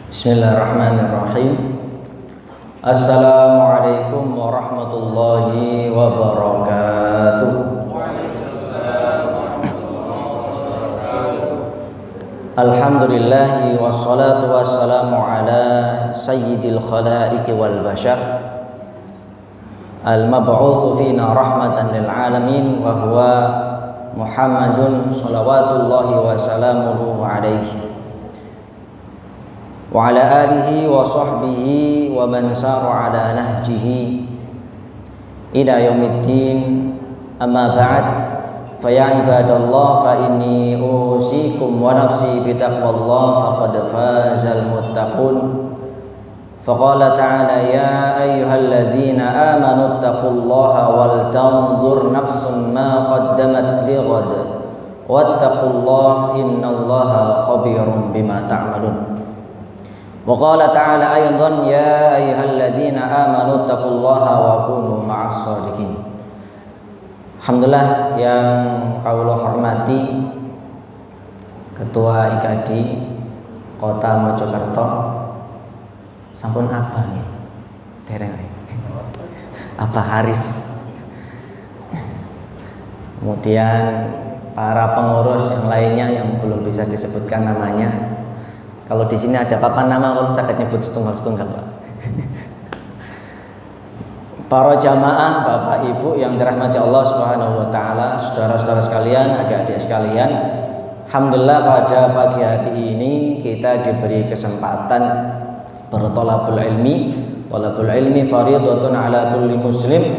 Bismillahirrahmanirrahim. Assalamualaikum warahmatullahi wabarakatuh. Alhamdulillahi wassalatu wassalamu ala sayyidil khalaiqi wal bashar al-mab'utsu fina rahmatan lil alamin wa huwa Muhammadun salawatullahi wa salamuhu alaihi wa ala alihi wa sahbihi wa man sara ala nahjihi ila yaumiddin. Amma ba'd, fa ya ibadallah, fa inni usikum wa nafsi bi taqwallah faqad fazal muttaqun. Faqala ta'ala ya ayyuhalladzina amanu taqullaha wal tanzur nafsun ma qaddamat lighad wattaqullaha innallaha khabirum bima ta'malun. Wa qala ta'ala aydan ya ayyuhalladzina amanu taqullaha wa kunu ma'as shadiqin. Alhamdulillah yang kawula hormati Ketua IKD Kota Mojokerto, sampun abah nih dereng Abah Haris, kemudian para pengurus yang lainnya yang belum bisa disebutkan namanya. Kalau di sini ada papan nama, kalau saya nyebut setunggal-setunggal, Pak. Para jamaah, Bapak Ibu yang dirahmati Allah Subhanahu wa taala, saudara-saudara sekalian, adik-adik sekalian, alhamdulillah pada pagi hari ini kita diberi kesempatan bertolabul ilmi. Tolabul ilmi fardhatun ala kulli muslim,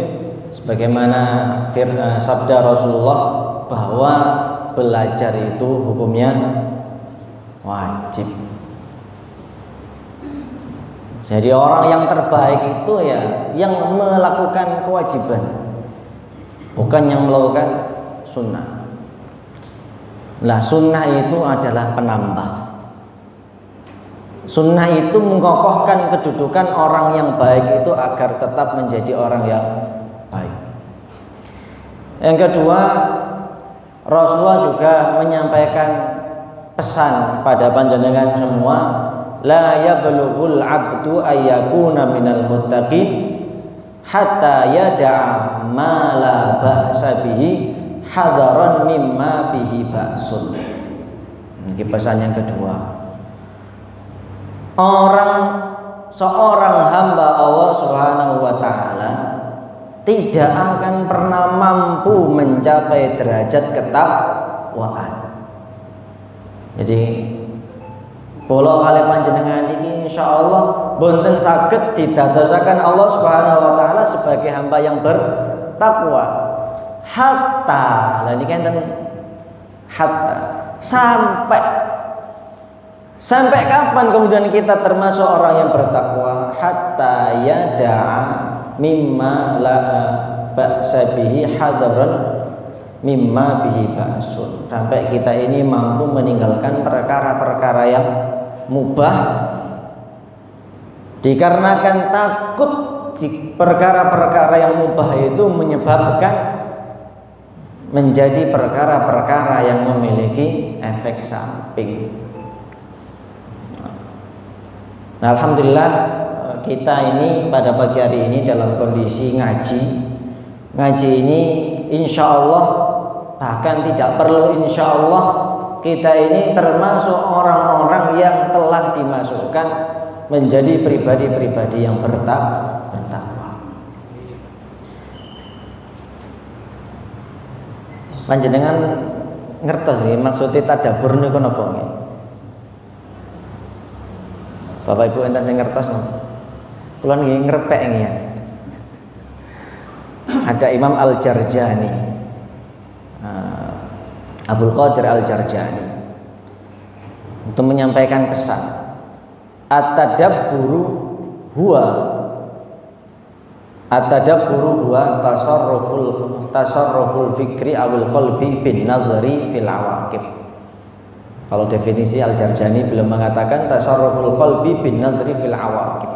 sebagaimana sabda Rasulullah bahwa belajar itu hukumnya wajib. Jadi orang yang terbaik itu ya yang melakukan kewajiban, bukan yang melakukan sunnah. Nah, sunnah itu adalah penambah. Sunnah itu mengokohkan kedudukan orang yang baik itu agar tetap menjadi orang yang baik. Yang kedua, Rasulullah juga menyampaikan pesan pada panjenengan semua, la yablughul abdu ayyakuna minal muttaqin hatta yada'a ma la ba'sa bihi hadaran mimma bihi ba'sun. Ini pesan yang kedua. Seorang hamba Allah Subhanahu wa taala tidak akan pernah mampu mencapai derajat ketakwaan. Jadi kula kalih panjenengan iki insyaallah boten saged didadosaken Allah Subhanahu wa taala sebagai hamba yang bertakwa. Hatta, lah niki enten hatta. Sampai kapan kemudian kita termasuk orang yang bertakwa? Hatta yada'a mimma la ba'sa bihi hadaran mimma bihi ba'sun. Sampai kita ini mampu meninggalkan perkara-perkara yang mubah dikarenakan takut di perkara-perkara yang mubah itu menyebabkan menjadi perkara-perkara yang memiliki efek samping. Nah, alhamdulillah kita ini pada pagi hari ini dalam kondisi ngaji ini insya Allah, bahkan tidak perlu insya Allah, kita ini termasuk orang-orang yang telah dimasukkan menjadi pribadi-pribadi yang bertakwa. Panjenengan ngertos nggih maksudnya tadabbur niku napa nggih? Bapak Ibu enten sing ngertos napa? Kula nggih ngrepek nggih ya. Ada Imam Al-Jarjani, Abdul Qadir Al-Jarjani, untuk menyampaikan pesan, at-tadabburu huwa tasarruful fikri awil qalbi bin nazari fil awaqib. Kalau definisi Al-Jarjani belum mengatakan tasarruful qalbi bin nazari fil awaqib.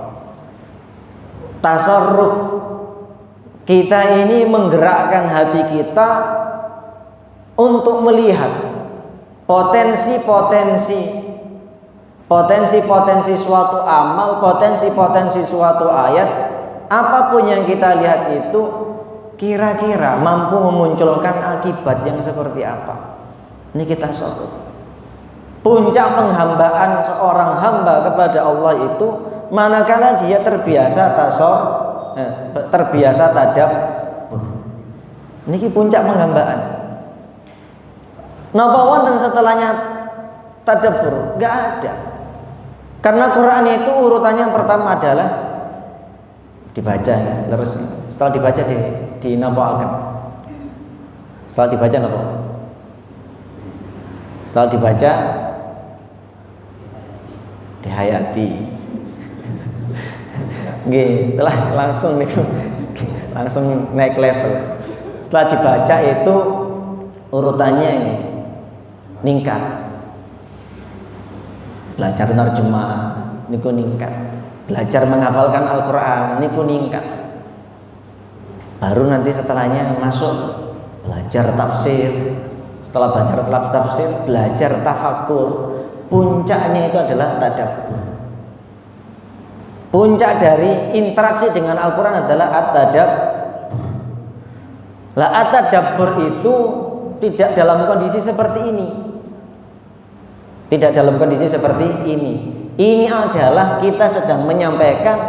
Tasarruf kita ini menggerakkan hati kita untuk melihat potensi-potensi potensi-potensi suatu amal, potensi-potensi suatu ayat, apapun yang kita lihat itu kira-kira mampu memunculkan akibat yang seperti apa. Ini kita tasawuf. Puncak penghambaan seorang hamba kepada Allah itu manakala dia terbiasa terbiasa tadabbur. Niki puncak penghambaan. Napa wonten setelahnya tadabbur? Enggak ada. Karena Quran itu urutannya yang pertama adalah dibaca, terus setelah dibaca di napa? Setelah dibaca napa? Setelah dibaca dihayati. Nggih, setelah langsung naik level. Setelah dibaca itu urutannya ini ningkat. Belajar nerjemah niku ningkat. Belajar menghafalkan Al-Qur'an niku ningkat. Baru nanti setelahnya masuk belajar tafsir. Setelah belajar tafsir, belajar tafakkur. Puncaknya itu adalah tadabbur. Puncak dari interaksi dengan Al-Quran adalah at-tadabbur. Lah at-tadabbur itu tidak dalam kondisi seperti ini. Tidak dalam kondisi seperti ini. Ini adalah kita sedang menyampaikan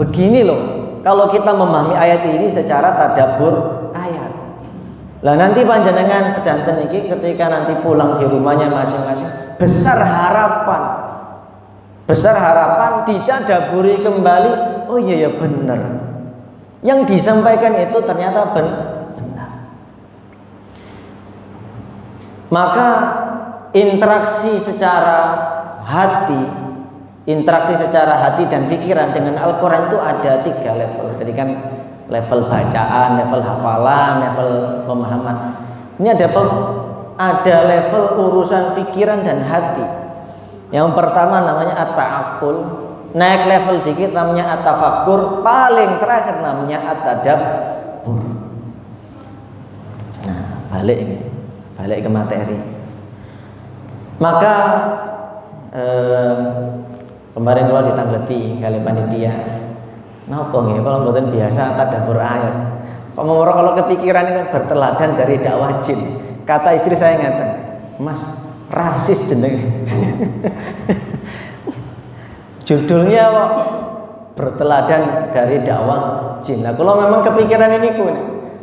begini loh. Kalau kita memahami ayat ini secara tadabbur ayat. Lah nanti panjenengan sedanten iki ketika nanti pulang di rumahnya masing-masing, besar harapan tidak daburi kembali. Oh iya ya benar, yang disampaikan itu ternyata benar. Maka interaksi secara hati dan pikiran dengan Al-Quran itu ada 3 level. Jadi kan level bacaan, level hafalan, level pemahaman. Ini ada level urusan pikiran dan hati. Yang pertama namanya at-ta'aqqul, naik level dikit namanya at-tafakkur, paling terakhir namanya at-tadabbur. Nah, balik ke materi. Maka kemarin kalau ditangleti kali panitia, napa nggih kalau mboten biasa tadabbur ayat. Kalau kepikiran itu berteladan dari dakwah jin. Kata istri saya ngaten, "Mas, rasis jenenge." Judulnya kok berteladan dari dakwah jin. Nah, kalau memang kepikiran ini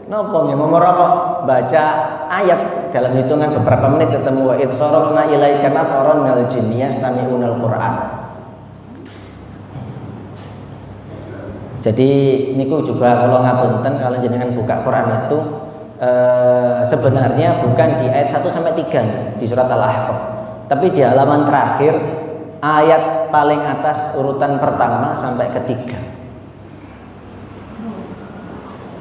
napa nggih kok baca ayat dalam hitungan beberapa menit ketemu wa idsarafna ilaika nafaran minal jinni yastami'unal Qur'an. Jadi niku juga kalau ngapunten kalau jenengan buka Quran itu sebenarnya bukan di ayat 1 sampai 3 nih, di surat Al-Ahqaf. Tapi di halaman terakhir ayat paling atas urutan pertama sampai ketiga.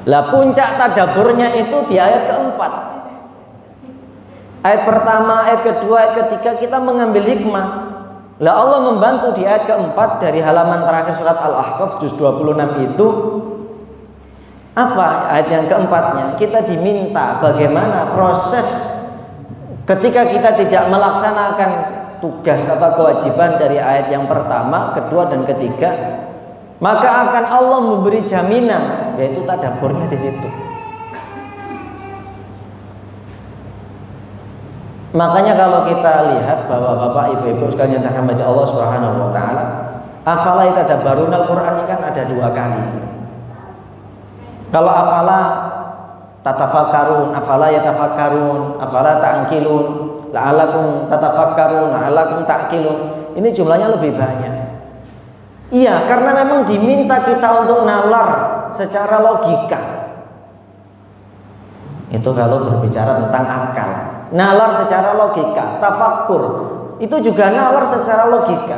Lah puncak tadabburnya itu di ayat keempat. Ayat pertama, ayat kedua, ayat ketiga kita mengambil hikmah. Lah Allah membantu di ayat keempat dari halaman terakhir surat Al-Ahqaf juz 26 itu apa? Ayat yang keempatnya kita diminta bagaimana proses ketika kita tidak melaksanakan tugas atau kewajiban dari ayat yang pertama, kedua dan ketiga, maka akan Allah memberi jaminan, yaitu tadabburnya di situ. Makanya kalau kita lihat bapak-bapak, ibu-ibu sekalian yang dirahmati Allah Subhanahu wa taala, afala yatadabbarunal Qur'an ini kan ada 2 kali. Kalau afala tatafakkarun, afala yatafakkarun, afala ta'qilun, la'allakum tatafakkarun, la'allakum ta'qilun. Ini jumlahnya lebih banyak. Iya, karena memang diminta kita untuk nalar secara logika. Itu kalau berbicara tentang akal. Nalar secara logika, tafakkur itu juga nalar secara logika.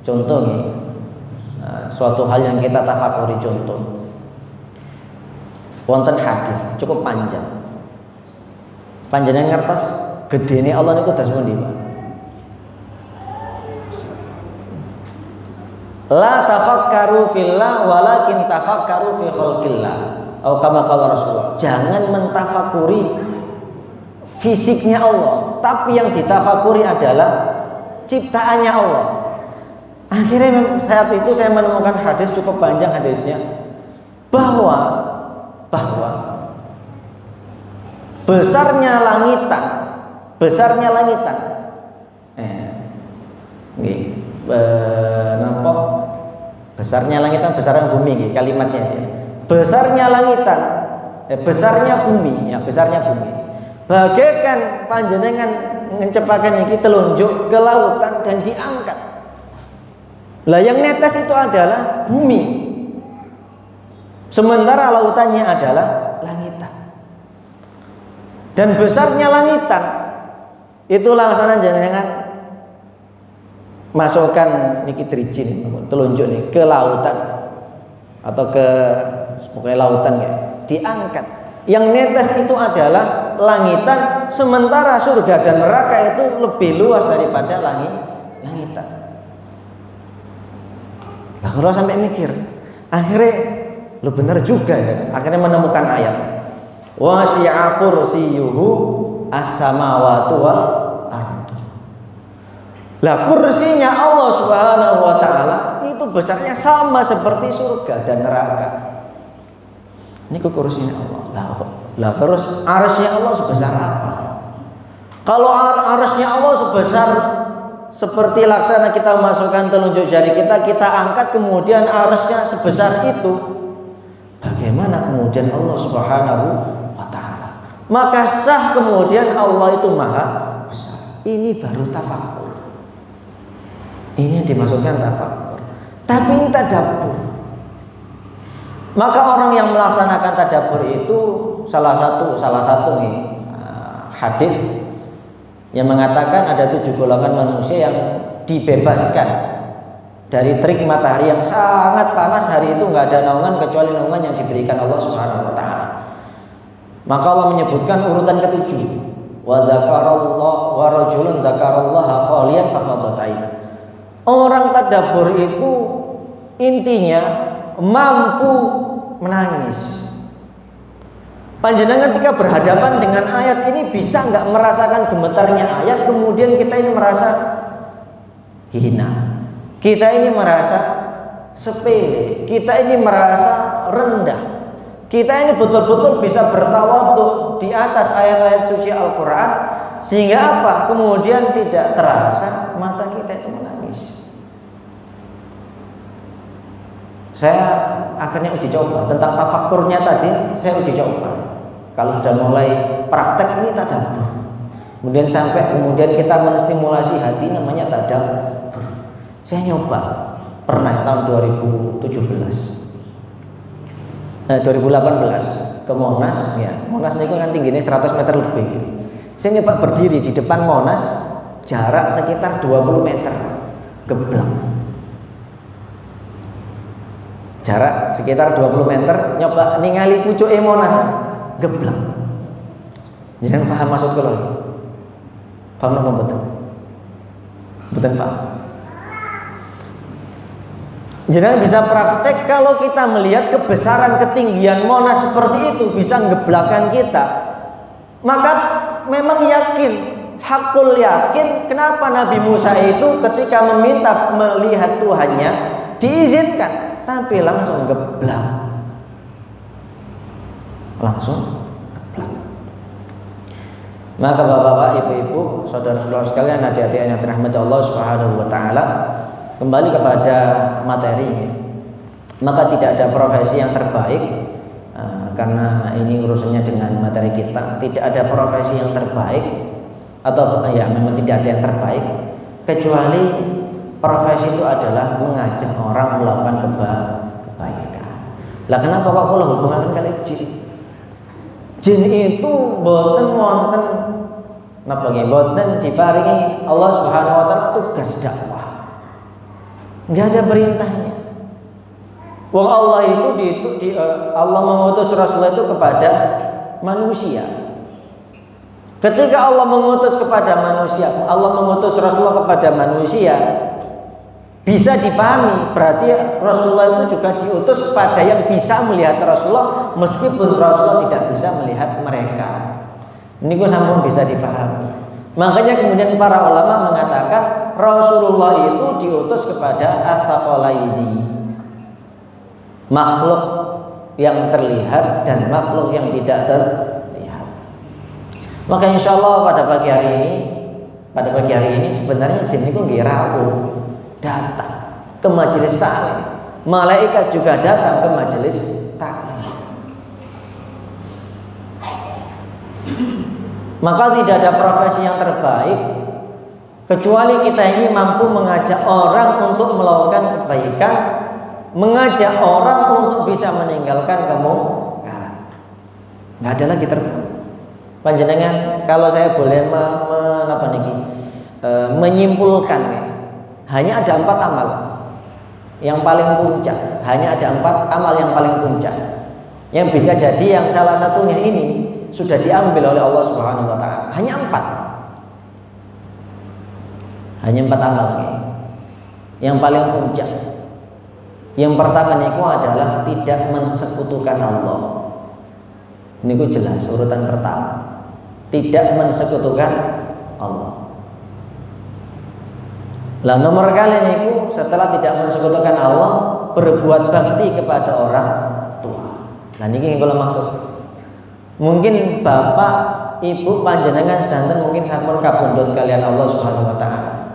Contoh nih, suatu hal yang kita tafakuri, contoh wonten hadis cukup panjang. Panjenengan ngertos gedene Allah niku dados pundi, Pak? La tafakkaru fillah walakin tafakkaru fi khalqillah. Atau kama qala Rasulullah, jangan mentafakuri fisiknya Allah, tapi yang ditafakuri adalah ciptaannya Allah. Akhirnya saat itu saya menemukan hadis cukup panjang hadisnya bahwa besarnya langitan nampak besarnya langitan, besarnya bumi nggih kalimatnya itu. Besarnya langitan, besarnya bumi. Bagaikan panjenengan ngecepaken iki telunjuk ke lautan dan diangkat. Lah yang netes itu adalah bumi. Sementara lautannya adalah langitan. Dan besarnya langitan itu langsana jenengan masukkan niki drijin telunjuk nih ke lautan atau ke pokoknya lautan ya, diangkat. Yang netes itu adalah langitan, sementara surga dan neraka itu lebih luas daripada langitan. Nah, kalau sampai mikir, akhirnya lu bener juga ya. Akhirnya menemukan ayat. Wasi'a kursiyyuhu as-samawati wal ardh. Lah kursinya Allah Subhanahu wa taala itu besarnya sama seperti surga dan neraka. Ini kursinya Allah. Lah terus arasnya Allah sebesar apa? Kalau arasnya Allah sebesar seperti laksana kita masukkan telunjuk jari kita angkat, kemudian arasnya sebesar itu, bagaimana kemudian Allah Subhanahu wa ta'ala? Maka sah kemudian Allah itu maha besar. Ini baru tafakkur. Ini yang dimaksudkan tafakkur. Tapi ini tadabbur. Maka orang yang melaksanakan tadabbur itu salah satu nih hadis yang mengatakan ada 7 golongan manusia yang dibebaskan dari terik matahari yang sangat panas. Hari itu nggak ada naungan kecuali naungan yang diberikan Allah Subhanahu wa taala. Maka Allah menyebutkan urutan ke-7. Wa dzakarallahu wa rajulun dzakarallaha khaliyan fafadhataina. Orang tadabbur itu intinya mampu menangis. Panjenengan ketika berhadapan dengan ayat ini bisa nggak merasakan gemetarnya ayat, kemudian kita ini merasa hina, kita ini merasa sepele, kita ini merasa rendah, kita ini betul-betul bisa bertawadhu di atas ayat-ayat suci Al-Quran, sehingga apa? Kemudian tidak terasa mata kita itu menangis. Saya akhirnya uji coba tentang tafakkurnya tadi, saya uji coba. Kalau sudah mulai praktek ini tadabbur. Kemudian kita menstimulasi hati, namanya tadabbur. Saya nyoba pernah tahun 2018 ke Monas ya. Monas niku kan tingginya 100 meter lebih. Saya nyoba berdiri di depan Monas, jarak sekitar 20 meter, geblak. Jarak sekitar 20 meter, nyoba ningali pucuke Monas, geblak. Jangan paham maksud kula iki. Paham apa mboten? Mboten paham. Jangan bisa praktek kalau kita melihat kebesaran ketinggian Monas seperti itu bisa ngeblakan kita. Maka memang yakin, hakul yakin kenapa Nabi Musa itu ketika meminta melihat Tuhannya diizinkan, tapi langsung geblak. Maka bapak-bapak, ibu-ibu, saudara-saudara sekalian, adik-adik yang dirahmati Allah Subhanahu wa taala, kembali kepada materi. Maka tidak ada profesi yang terbaik, karena ini urusannya dengan materi kita. Tidak ada profesi yang terbaik, atau ya memang tidak ada yang terbaik, kecuali profesi itu adalah mengajak orang melakukan kebaikan. Lah kenapa kok kula hubungaken kali jin? Jin itu boten wonten napa nggih, boten diparingi Allah Subhanahu wa taala tugas dakwah. Enggak ada perintahnya. Wong Allah itu Allah mengutus Rasulullah itu kepada manusia. Ketika Allah mengutus kepada manusia, Allah mengutus Rasulullah kepada manusia, bisa dipahami berarti Rasulullah itu juga diutus kepada yang bisa melihat Rasulullah, meskipun Rasulullah tidak bisa melihat mereka. Ini gue sampun bisa dipahami. Makanya kemudian para ulama mengatakan Rasulullah itu diutus kepada as-saqalaini, makhluk yang terlihat dan makhluk yang tidak terlihat. Maka insya Allah pada pagi hari ini sebenarnya jin itu nggih rawuh datang ke majelis taklim. Malaikat juga datang ke majelis taklim. Maka tidak ada profesi yang terbaik kecuali kita ini mampu mengajak orang untuk melakukan kebaikan, mengajak orang untuk bisa meninggalkan kemungkaran. Nggak ada lagi panjenengan, kalau saya boleh menyimpulkan, hanya ada 4 amal yang paling puncak, hanya ada 4 amal yang paling puncak, yang bisa jadi yang salah satunya ini sudah diambil oleh Allah Subhanahu wa taala. Hanya 4 amal yang paling puncak. Yang pertama niku adalah tidak mensekutukan Allah. Niku jelas urutan pertama. Tidak mensekutukan Allah. Lah nomor kali niku setelah tidak mensekutukan Allah, berbuat bakti kepada orang tua. Nah niki kalau maksud. Mungkin bapak, ibu panjenengan sedanten mungkin sampun kabundut kalian Allah Subhanahu wa taala.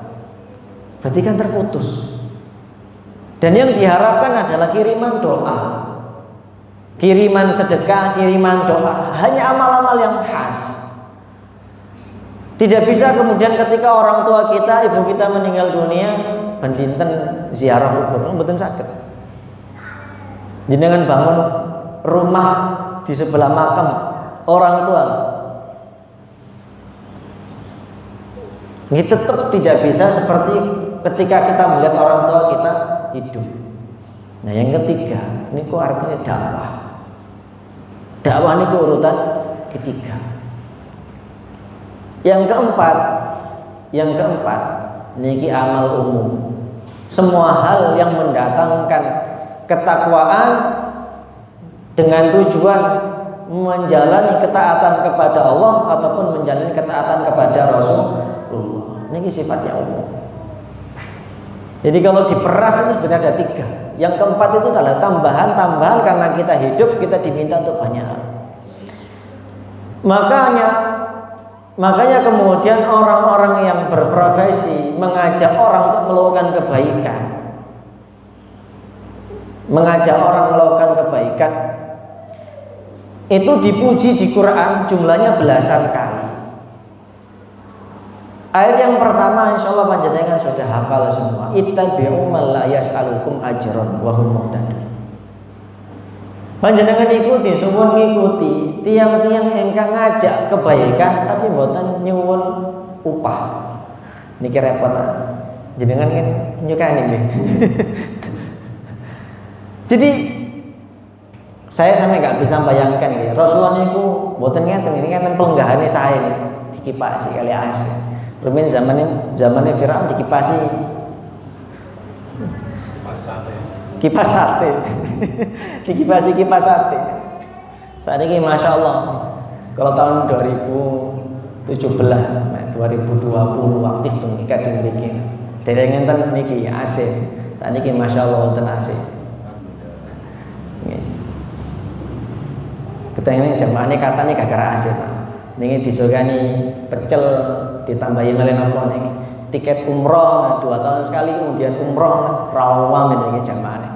Berarti kan terputus. Dan yang diharapkan adalah kiriman doa, kiriman sedekah, kiriman doa, hanya amal-amal yang khas. Tidak bisa kemudian ketika orang tua kita, ibu kita meninggal dunia, bendinten ziarah kubur, mboten saged. Jenengan bangun rumah di sebelah makam orang tua, ini tetap tidak bisa seperti ketika kita melihat orang tua kita hidup. Nah yang ketiga, ini kok artinya dakwah. Dakwah ini urutan ketiga. Yang keempat, niki amal umum. Semua hal yang mendatangkan ketakwaan dengan tujuan menjalani ketaatan kepada Allah ataupun menjalani ketaatan kepada Rasulullah. Ini sifatnya umum. Jadi kalau diperas itu sebenarnya ada 3. Yang keempat itu adalah tambahan-tambahan karena kita hidup, kita diminta untuk banyak hal. Makanya kemudian orang-orang yang berprofesi mengajak orang untuk melakukan kebaikan, itu dipuji di Quran jumlahnya belasan kali. Ayat yang pertama insya Allah panjenengan sudah hafal semua. Ittabi'u man la yas'alukum ajran wa hum muhtadun. Panjenengan ikuti, suwun ngikuti tiang-tiang ingkang ngajak kebaikan tapi mboten nyuwun upah. Niki repot. Jenengan kan nyukani nggih. Jadi saya sampai nggak bisa bayangkan ya. Rasulullah niku mboten ngeten, ini kan pelenggahane saya nih dikipasi kali AC. Rumin zamannya Firaun dikipasi kipas sate. Dikipasi kipas sate. Saat ini masya Allah, kalau tahun 2017 sampai 2020 aktif tuh nikah dimiliki. Dari ngenten niki AC. Saat ini masya Allah wonten AC. Ketengene jamaahane katane gara-gara AC. Niki disogani pecel ditambahi malih napa niki. Tiket umroh 2 tahun sekali kemudian umroh rawang niki jamaahane.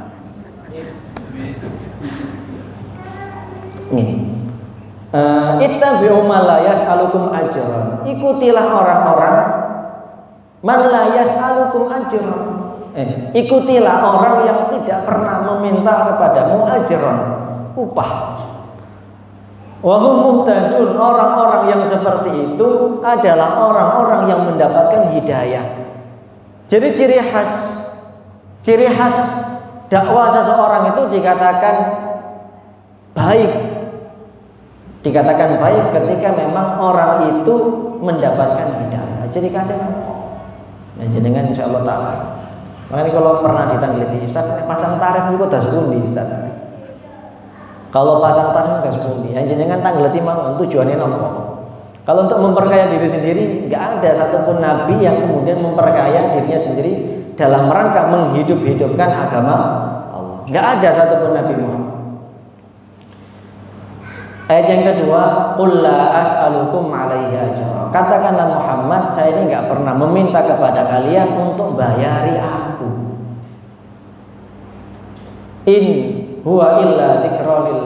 Ittabi'u man la yas'alukum ajran. Ikutilah orang-orang man la yas'alukum ajran. Ikutilah orang yang tidak pernah meminta kepadamu ajran, upah. Wa hum muhtadun. Orang-orang yang seperti itu adalah orang-orang yang mendapatkan hidayah. Jadi ciri khas dakwah seseorang itu dikatakan baik ketika memang orang itu mendapatkan hidayah. Jadi kasih jenengan insyaallah taala. Makanya kalau pernah ditanggleti Ustaz, pasang tarif niku tas pundi Ustaz? Kalau pasang tarif tas pundi? Yang jenengan tanggleti mawon tujuane napa? Kalau untuk memperkaya diri sendiri, nggak ada satupun nabi yang kemudian memperkaya dirinya sendiri dalam rangka menghidup-hidupkan agama Allah. Nggak ada satupun Nabi Muhammad. Ayat yang kedua, qul la as'alukum 'alaihi ajra. Katakanlah Muhammad, saya ini nggak pernah meminta kepada kalian untuk bayari aku. In huwa illa dzikra lil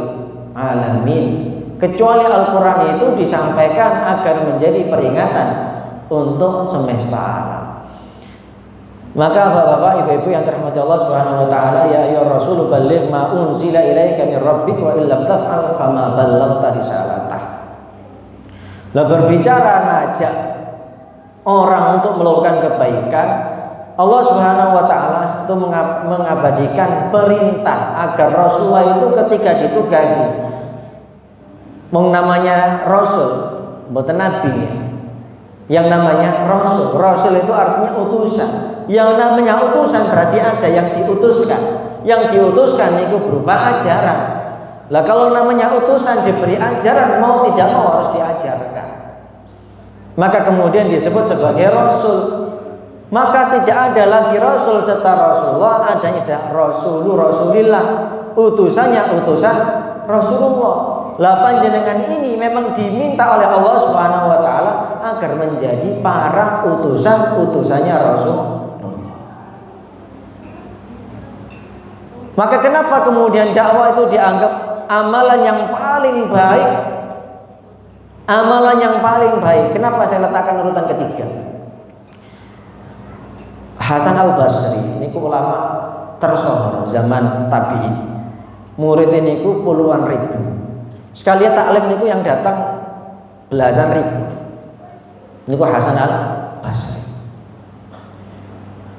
alamin. Kecuali Al-Qur'an itu disampaikan agar menjadi peringatan untuk semesta alam. Maka bapak-bapak, ibu-ibu yang dirahmati Allah Subhanahu wa taala, ya ayyuhar rasul balligh ma unzila ilaika min rabbik wa illam taf'al fama ballaghta risalatah. Lah berbicara ngajak orang untuk melakukan kebaikan, Allah Subhanahu wa taala itu mengabadikan perintah agar Rasulullah itu ketika ditugasi namanya rasul, bukan nabi ya. Yang namanya rasul. Rasul itu artinya utusan. Yang namanya utusan berarti ada yang diutuskan. Yang diutuskan itu berupa ajaran. Lah kalau namanya utusan diberi ajaran, mau tidak mau harus diajarkan. Maka kemudian disebut sebagai rasul. Maka tidak ada lagi rasul setelah Rasulullah, adanya Rasulullah. Utusannya utusan Rasulullah. Lah panjenengan ini memang diminta oleh Allah Subhanahu wa taala agar menjadi para utusannya Rasulullah. Maka kenapa kemudian dakwah itu dianggap amalan yang paling baik? Amalan yang paling baik. Kenapa saya letakkan urutan ketiga? Hasan Al-Basri ini ulama tersohor zaman tabi'in. Murid ini puluhan ribu. Sekalian taklim niku yang datang belasan ribu. Niku Hasan Al-Basri.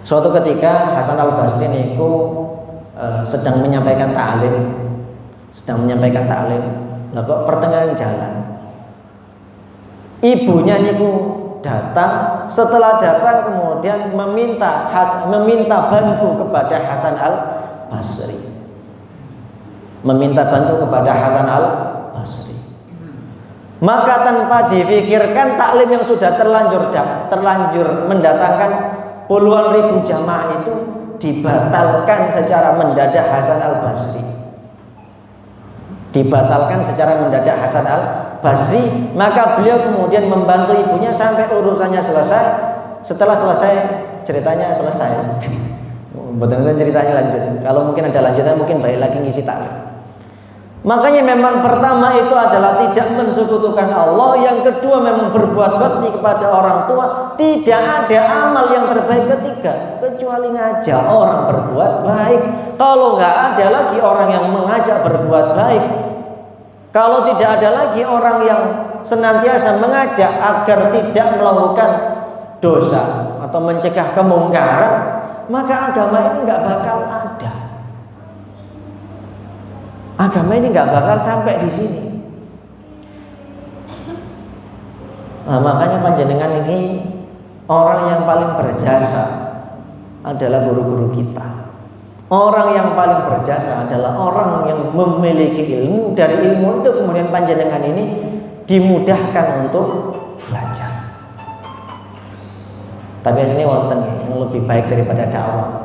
Suatu ketika Hasan Al-Basri niku sedang menyampaikan taklim. Lah kok pertengahan jalan ibunya niku datang. Setelah datang kemudian meminta bantu kepada Hasan Al-Basri. Maka tanpa difikirkan taklim yang sudah terlanjur mendatangkan puluhan ribu jamaah itu dibatalkan secara mendadak Hasan Al-Basri. Maka beliau kemudian membantu ibunya sampai urusannya selesai. Setelah selesai, ceritanya selesai. Betul-betul ceritanya lanjut. Kalau mungkin ada lanjutan, mungkin balik lagi ngisi taklim. Makanya memang pertama itu adalah tidak mensekutukan Allah. Yang kedua memang berbuat bakti kepada orang tua. Tidak ada amal yang terbaik ketiga kecuali ngajak orang berbuat baik. Kalau nggak ada lagi orang yang mengajak berbuat baik, kalau tidak ada lagi orang yang senantiasa mengajak agar tidak melakukan dosa atau mencegah kemungkaran, maka agama ini nggak bakal ada. Agama ini nggak bakal sampai di sini. Nah, makanya panjenengan ini orang yang paling berjasa adalah guru-guru kita. Orang yang paling berjasa adalah orang yang memiliki ilmu. Dari ilmu itu kemudian panjenengan ini dimudahkan untuk belajar. Tapi sini wonten yang lebih baik daripada dakwah.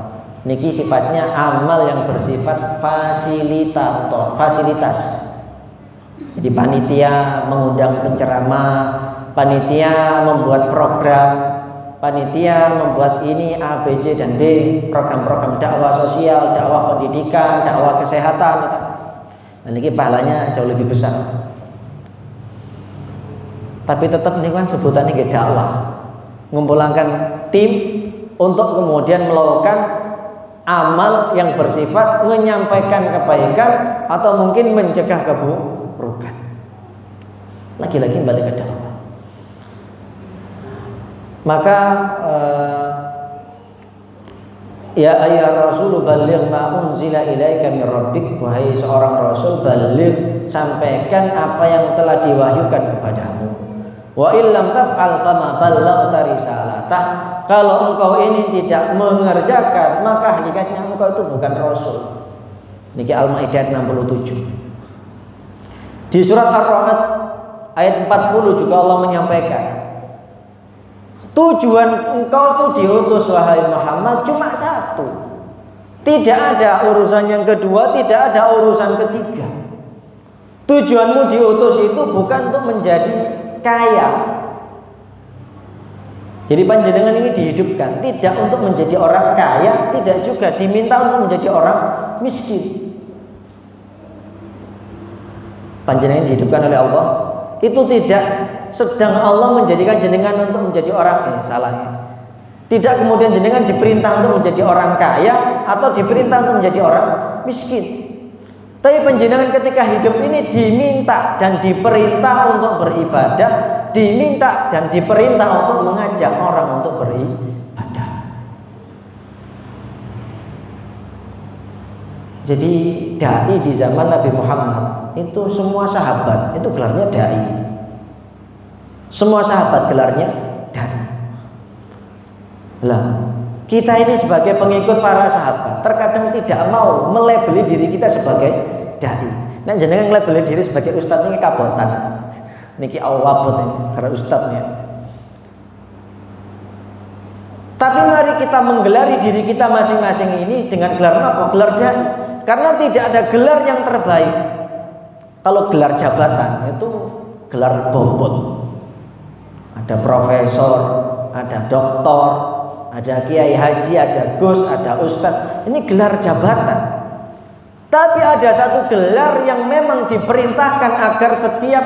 Niki sifatnya amal yang bersifat fasilitas. Jadi panitia mengundang penceramah, panitia membuat program, panitia membuat ini A, B, C, dan D, program-program dakwah sosial, dakwah pendidikan, dakwah kesehatan. Nah, niki pahalanya jauh lebih besar. Tapi tetap ini kan sebutannya nggih dakwah. Ngumpulkan tim untuk kemudian melakukan amal yang bersifat menyampaikan kebaikan atau mungkin mencegah keburukan. Lagi-lagi balik ke dakwah. Maka ya ayyuhar rasul balligh ma unzila ilaika min rabbik, wahai seorang rasul, balligh, sampaikan apa yang telah diwahyukan kepadamu. Wa illam taf'al fama ballaghta risalatah. Kalau engkau ini tidak mengerjakan, maka hakikatnya engkau itu bukan rasul. Niki Al-Maidah 67. Di surat Ar-Ra'd Ayat 40 juga Allah menyampaikan, tujuan engkau itu diutus wahai Muhammad cuma satu. Tidak ada urusan yang kedua, tidak ada urusan ketiga. Tujuanmu diutus itu bukan untuk menjadi kaya. Jadi panjenengan ini dihidupkan tidak untuk menjadi orang kaya, tidak juga diminta untuk menjadi orang miskin. Panjenengan dihidupkan oleh Allah, itu tidak sedang Allah menjadikan jenengan untuk menjadi orang salahnya. Tidak kemudian jenengan diperintah untuk menjadi orang kaya atau diperintah untuk menjadi orang miskin. Tapi panjenengan ketika hidup ini diminta dan diperintah untuk beribadah, diminta dan diperintah untuk mengajak orang untuk beribadah. Jadi dai di zaman Nabi Muhammad itu semua sahabat itu gelarnya dai. Semua sahabat gelarnya dai. Lah, kita ini sebagai pengikut para sahabat terkadang tidak mau melabeli diri kita sebagai dai. Nah, jenengan melabeli diri sebagai ustadz ini kabotan. Niki awabot ini karena ustadznya. Tapi mari kita menggelari diri kita masing-masing ini dengan gelar apa? Gelar dai. Karena tidak ada gelar yang terbaik. Kalau gelar jabatan itu gelar bobot. Ada profesor, ada doktor, ada kiai haji, ada gus, ada ustadz. Ini gelar jabatan. Tapi ada satu gelar yang memang diperintahkan agar setiap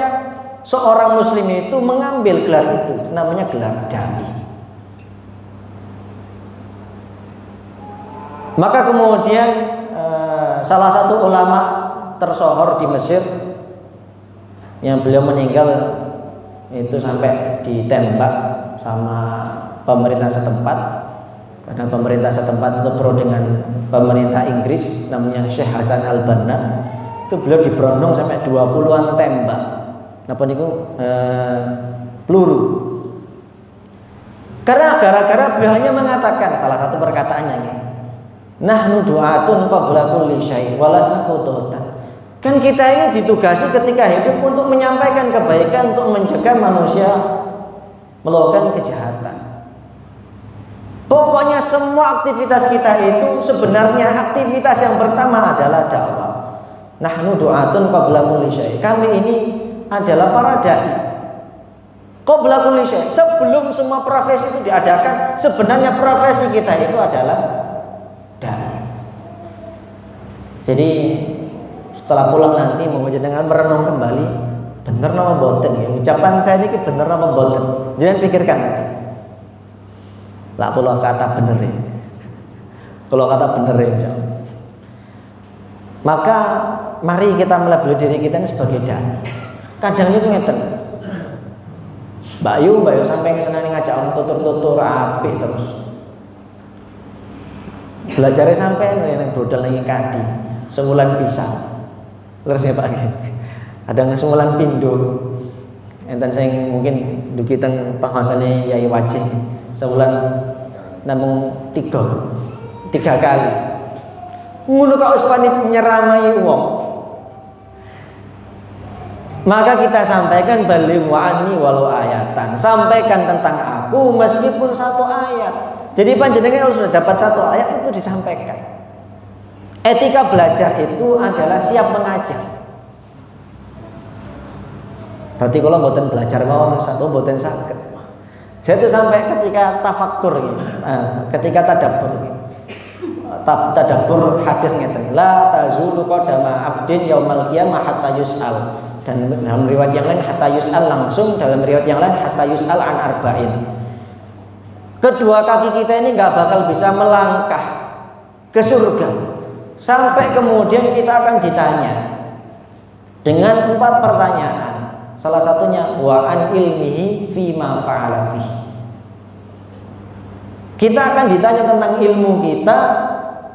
seorang muslim itu mengambil gelar itu. Namanya gelar dai. Maka kemudian salah satu ulama tersohor di Mesir yang beliau meninggal itu sampai ditembak sama pemerintah setempat, karena pemerintah setempat itu pro dengan pemerintah Inggris, namanya Syekh Hasan Al-Banna. Itu beliau diberondong sampai 20-an tembak. Napa niku peluru. Karena gara-gara beliau hanya mengatakan salah satu perkataannya ini, nahnu du'atun qabla kulli syai' walasna qututan. Kan kita ini ditugasi ketika hidup untuk menyampaikan kebaikan, untuk mencegah manusia melakukan kejahatan. Pokoknya semua aktivitas kita itu sebenarnya aktivitas yang pertama adalah dakwah. Nahnu du'atun qabla kulli syai'. Kami ini adalah para dai. Qabla kulli syai'. Sebelum semua profesi itu diadakan, sebenarnya profesi kita itu adalah dai. Jadi setelah pulang nanti mau jenengan merenung kembali, bener nama boten ya. Ucapan saya ini bener nama boten. Jangan pikirkan nanti. Lah kalau kata bener ya. Kalau kata bener ya insyaallah. Maka mari kita melabeli diri kita ini sebagai dai. Kadang niku ngeten. Mbak Yu sampai seneng ngajak orang tutur-tutur apik terus. Belajarnya sampai ning brodol ning kadi, sebulan pisang. Terus ya Pak, ada sebulan pindo. Enten sing mungkin dugi teng penghasane Yai Wajih sebulan namung 3 kali. Ngono kok wis panik nyeramai wong. Maka kita sampaikan balighu anni walau ayatan. Sampaikan tentang aku meskipun satu ayat. Jadi panjenengan kalau sudah dapat satu ayat itu disampaikan. Etika belajar itu adalah siap mengajar. Berarti kalau mboten belajar mau satu mboten saged. Saya itu sampai ketika tafakkur gitu. Ketika tadabbur gitu. Tadabbur hadis ngeten, la tazulu qadama abdin yaumal qiyamah hatta yus'al. Dan dalam riwayat yang lain hatta yus'al langsung, dalam riwayat yang lain hatta yus'al an arba'in. Kedua kaki kita ini nggak bakal bisa melangkah ke surga sampai kemudian kita akan ditanya dengan 4 pertanyaan. Salah satunya wa an ilmihi fima fa'ala fihi. Kita akan ditanya tentang ilmu kita,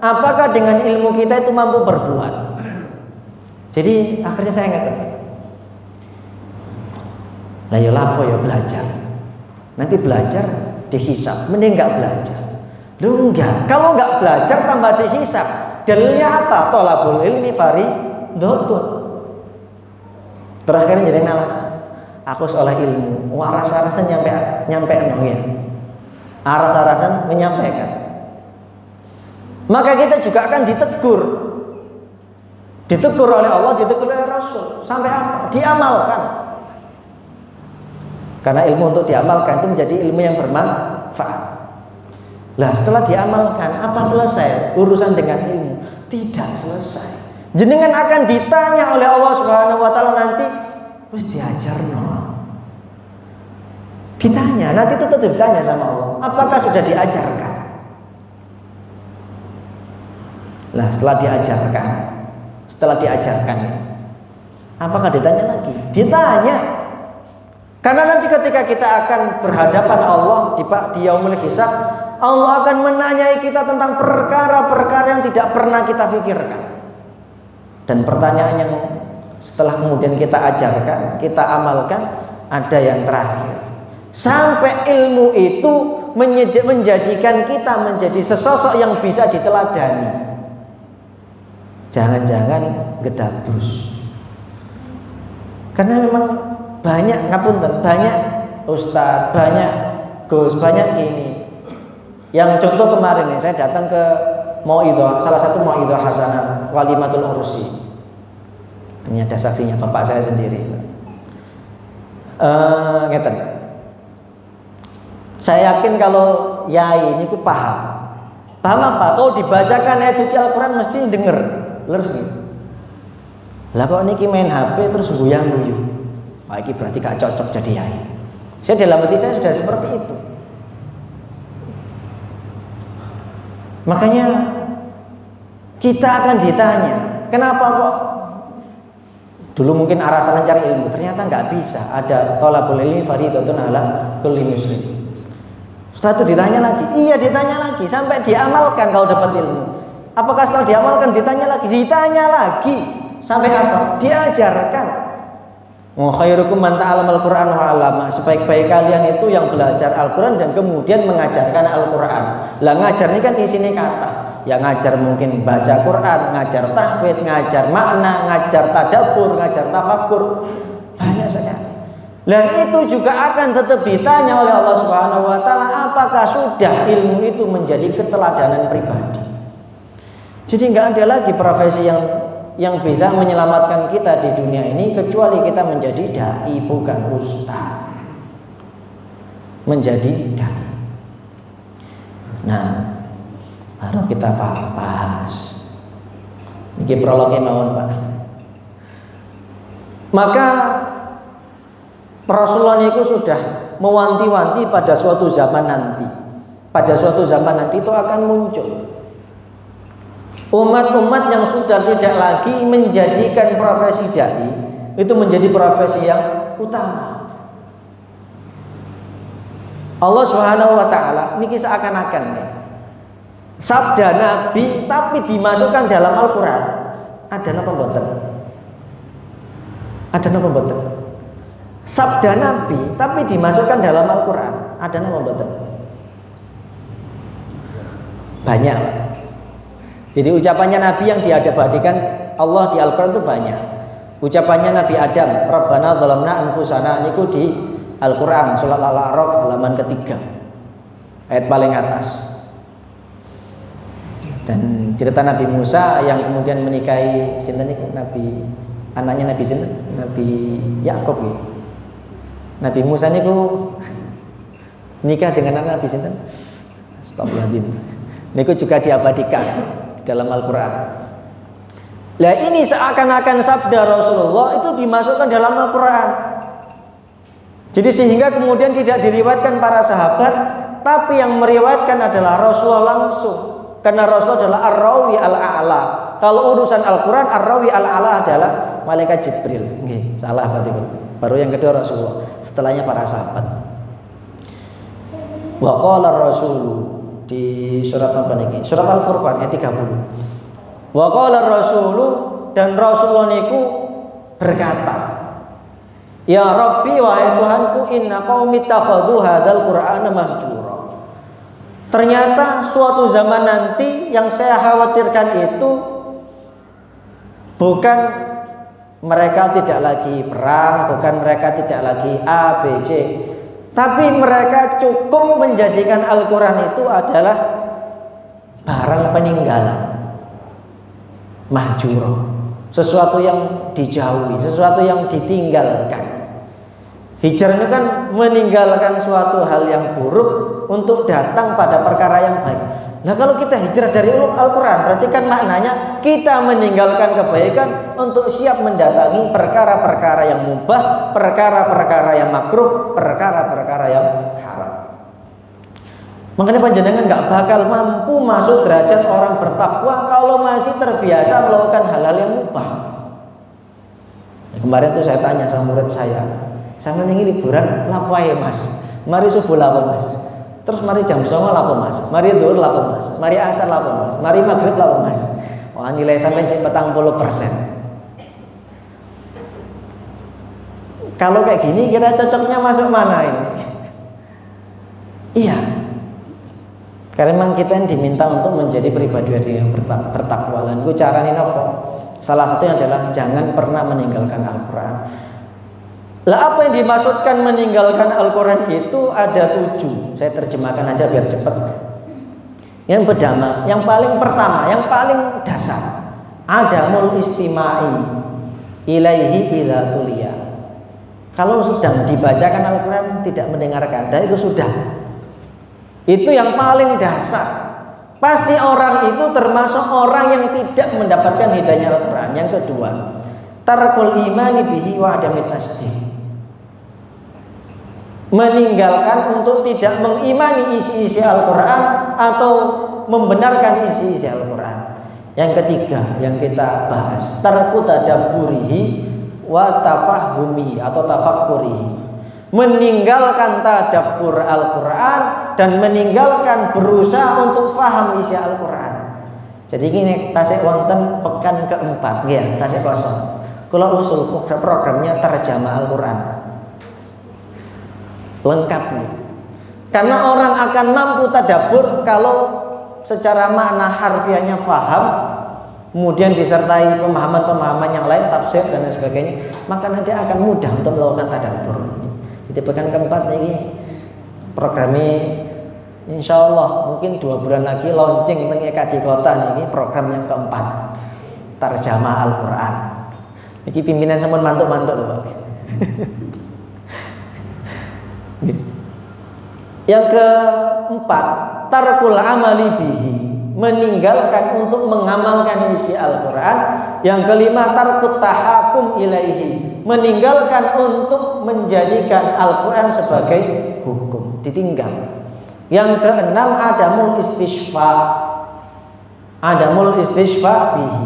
apakah dengan ilmu kita itu mampu berbuat. Jadi akhirnya saya ngeten. Lah yo lapo yo belajar. Nanti belajar dihisab, mending enggak belajar. Lu enggak, kalau enggak belajar tambah dihisab. Dalilnya apa? Thalabul ilmi faridhatun. Terakhir jadi alasan. aku oleh ilmu. Aras-arasan nyampe ya. Aras-arasan menyampaikan. Maka kita juga akan ditegur. Ditegur oleh Allah, ditegur oleh Rasul. Sampai apa? Diamalkan. Karena ilmu untuk diamalkan itu menjadi ilmu yang bermanfaat. Lah setelah diamalkan, apa selesai urusan dengan ilmu? Tidak selesai. Jenengan akan ditanya oleh Allah Subhanahu wa taala nanti, wis diajarno. Ditanya, nanti itu tetap ditanya sama Allah, apakah sudah diajarkan? Lah setelah diajarkan, apakah ditanya lagi? Ditanya. Karena nanti ketika kita akan berhadapan Allah di yaumul hisab, Allah akan menanyai kita tentang perkara-perkara yang tidak pernah kita pikirkan. Dan pertanyaan yang setelah kemudian kita ajarkan, kita amalkan, ada yang terakhir. Sampai ilmu itu menjadikan kita menjadi sesosok yang bisa diteladani. Jangan-jangan gedabrus. Karena memang banyak ustadz, banyak gus, banyak gini. Yang contoh kemarin nih, saya datang ke Mauidhah, salah satu Mauidhah Hasanah Walimatul Ursi. Ini ada saksinya bapak saya sendiri. Ngeten. Saya yakin kalau yai ini ku paham. Paham apa? Kalau dibacakan ayat suci Al-Quran mesti denger. Leres nih. Lah kok niki main HP terus guyang-guyu. Wah, ini berarti gak cocok jadi yai. Saya dalam hati saya sudah seperti itu. Makanya kita akan ditanya, kenapa kok dulu mungkin arasan cari ilmu, ternyata nggak bisa. Ada thalabul ilmi fardhatun ala kulli muslim. Setelah itu ditanya lagi, ditanya lagi sampai diamalkan kalau dapat ilmu. Apakah setelah diamalkan ditanya lagi sampai apa? Diajarkan. Khairukum man ta'allamal Qur'an wa 'allama. Sebaik-baik kalian itu yang belajar Al-Qur'an dan kemudian mengajarkan Al-Qur'an. Lah ngajar ini kan isinya kata. Ya ngajar mungkin baca Qur'an, ngajar tahfidz, ngajar makna, ngajar tadabbur, ngajar tafakkur. Banyak sekali. Dan itu juga akan tetap ditanya oleh Allah Subhanahu wa taala, apakah sudah ilmu itu menjadi keteladanan pribadi. Jadi enggak ada lagi profesi yang bisa menyelamatkan kita di dunia ini kecuali kita menjadi dai, bukan ustaz. Menjadi dai. Nah, baru kita bahas. Ini prolognya mawon, Pak. Maka Rasulullah itu sudah mewanti-wanti pada suatu zaman nanti. Pada suatu zaman nanti itu akan muncul umat-umat yang sudah tidak lagi menjadikan profesi dai itu menjadi profesi yang utama. Allah Subhanahu wa taala niki seakan-akan nih, sabda Nabi tapi dimasukkan dalam Al-Qur'an. Ada napa mboten? Ada napa mboten? Sabda Nabi tapi dimasukkan dalam Al-Qur'an. Ada napa mboten? Banyak. Jadi ucapannya Nabi yang diabadikan Allah di Al-Quran itu banyak. Ucapannya Nabi Adam, Rabbana zalamna anfusana, niku di Al-Quran surat Al-A'raf halaman ketiga, ayat paling atas. Dan cerita Nabi Musa yang kemudian menikahi sinten niku anaknya Nabi sinten? Nabi Yakub ya. Nabi Musa niku nikah dengan anak Nabi sinten? Astagfirullahaladzim. Niku juga diabadikan dalam Al-Quran. Lah ini seakan-akan sabda Rasulullah itu dimasukkan dalam Al-Quran. Jadi sehingga kemudian tidak diriwayatkan para sahabat, tapi yang meriwayatkan adalah Rasulullah langsung. Karena Rasulullah adalah Ar-Rawi Al-A'la. Kalau urusan Al-Quran, Ar-Rawi Al-A'la adalah malaikat Jibril. Nggih, salah berarti. Baru yang kedua Rasulullah, setelahnya para sahabat. Wa qala Rasulu di surat apa niki? Surat Al-Furqan ayat 30. Wa qala Rasulu, dan Rasulullah niku berkata, ya Rabbi, wahai Tuhanku, inna qaumi takhadhu hadzal Qur'ana mahjura. Ternyata suatu zaman nanti yang saya khawatirkan itu bukan Mereka tidak lagi perang, bukan mereka tidak lagi A, B, C. Tapi mereka cukup menjadikan Al-Quran itu adalah barang peninggalan, mahjuro, sesuatu yang dijauhi, sesuatu yang ditinggalkan. Hijrah itu kan meninggalkan suatu hal yang buruk untuk datang pada perkara yang baik. Nah kalau kita hijrah dari Al-Quran, berarti kan maknanya kita meninggalkan kebaikan untuk siap mendatangi perkara-perkara yang mubah, perkara-perkara yang makruh, perkara-perkara yang haram. Makanya panjenengan gak bakal mampu masuk derajat orang bertakwa kalau masih terbiasa melakukan hal-hal yang mubah. Kemarin tuh saya tanya sama murid saya, sama ini liburan lapo ae mas, mari subuh lapo mas, terus mari jam 09.00 lapo mas, mari zuhur lapo mas, mari asar lapo mas, mari maghrib lapo mas. Wah nilai sampai 40%. Kalau kayak gini kira cocoknya masuk mana ini? Iya, karena memang kita yang diminta untuk menjadi pribadi yang bertakwa. Dan gue caranya apa? Salah satunya adalah jangan pernah meninggalkan Al-Quran. Lah apa yang dimaksudkan meninggalkan Al-Quran itu ada 7. Saya terjemahkan aja biar cepat. Yang pertama, yang paling pertama, yang paling dasar, adamul istimai ilaihi idza tuliya. Kalau sedang dibacakan Al-Quran tidak mendengarkan, dan itu sudah. Itu yang paling dasar. Pasti orang itu termasuk orang yang tidak mendapatkan hidayah Al-Quran. Yang kedua, tarkul imani bihi wa adamit tasdiq. Meninggalkan untuk tidak mengimani isi-isi Al-Quran atau membenarkan isi-isi Al-Quran. Yang ketiga yang kita bahas, tarku tadabburihi wa tafahumi atau tafakkurihi. Meninggalkan tadabbur Al-Quran dan meninggalkan berusaha untuk faham isi Al-Quran. Jadi ini tasik wonten pekan keempat ya, tasik kosong. Kalau usul programnya terjemah Al-Quran lengkap nih. Karena orang akan mampu tadabbur kalau secara makna harfiahnya faham, kemudian disertai pemahaman-pemahaman yang lain, tafsir dan lain sebagainya, maka nanti akan mudah untuk melakukan tadabbur. Jadi pekan keempat ini programnya insya Allah mungkin 2 bulan lagi launching teng di kota ini program yang keempat, terjemah Al-Quran. Ini pimpinan sampun mantuk-mantuk loh Pak. Yang keempat, tarkul amali bihi, meninggalkan untuk mengamalkan isi Al-Quran. Yang kelima, tarkut tahakum ilaihi, meninggalkan untuk menjadikan Al-Quran sebagai hukum, ditinggal. Yang keenam, adamul istishfa bihi,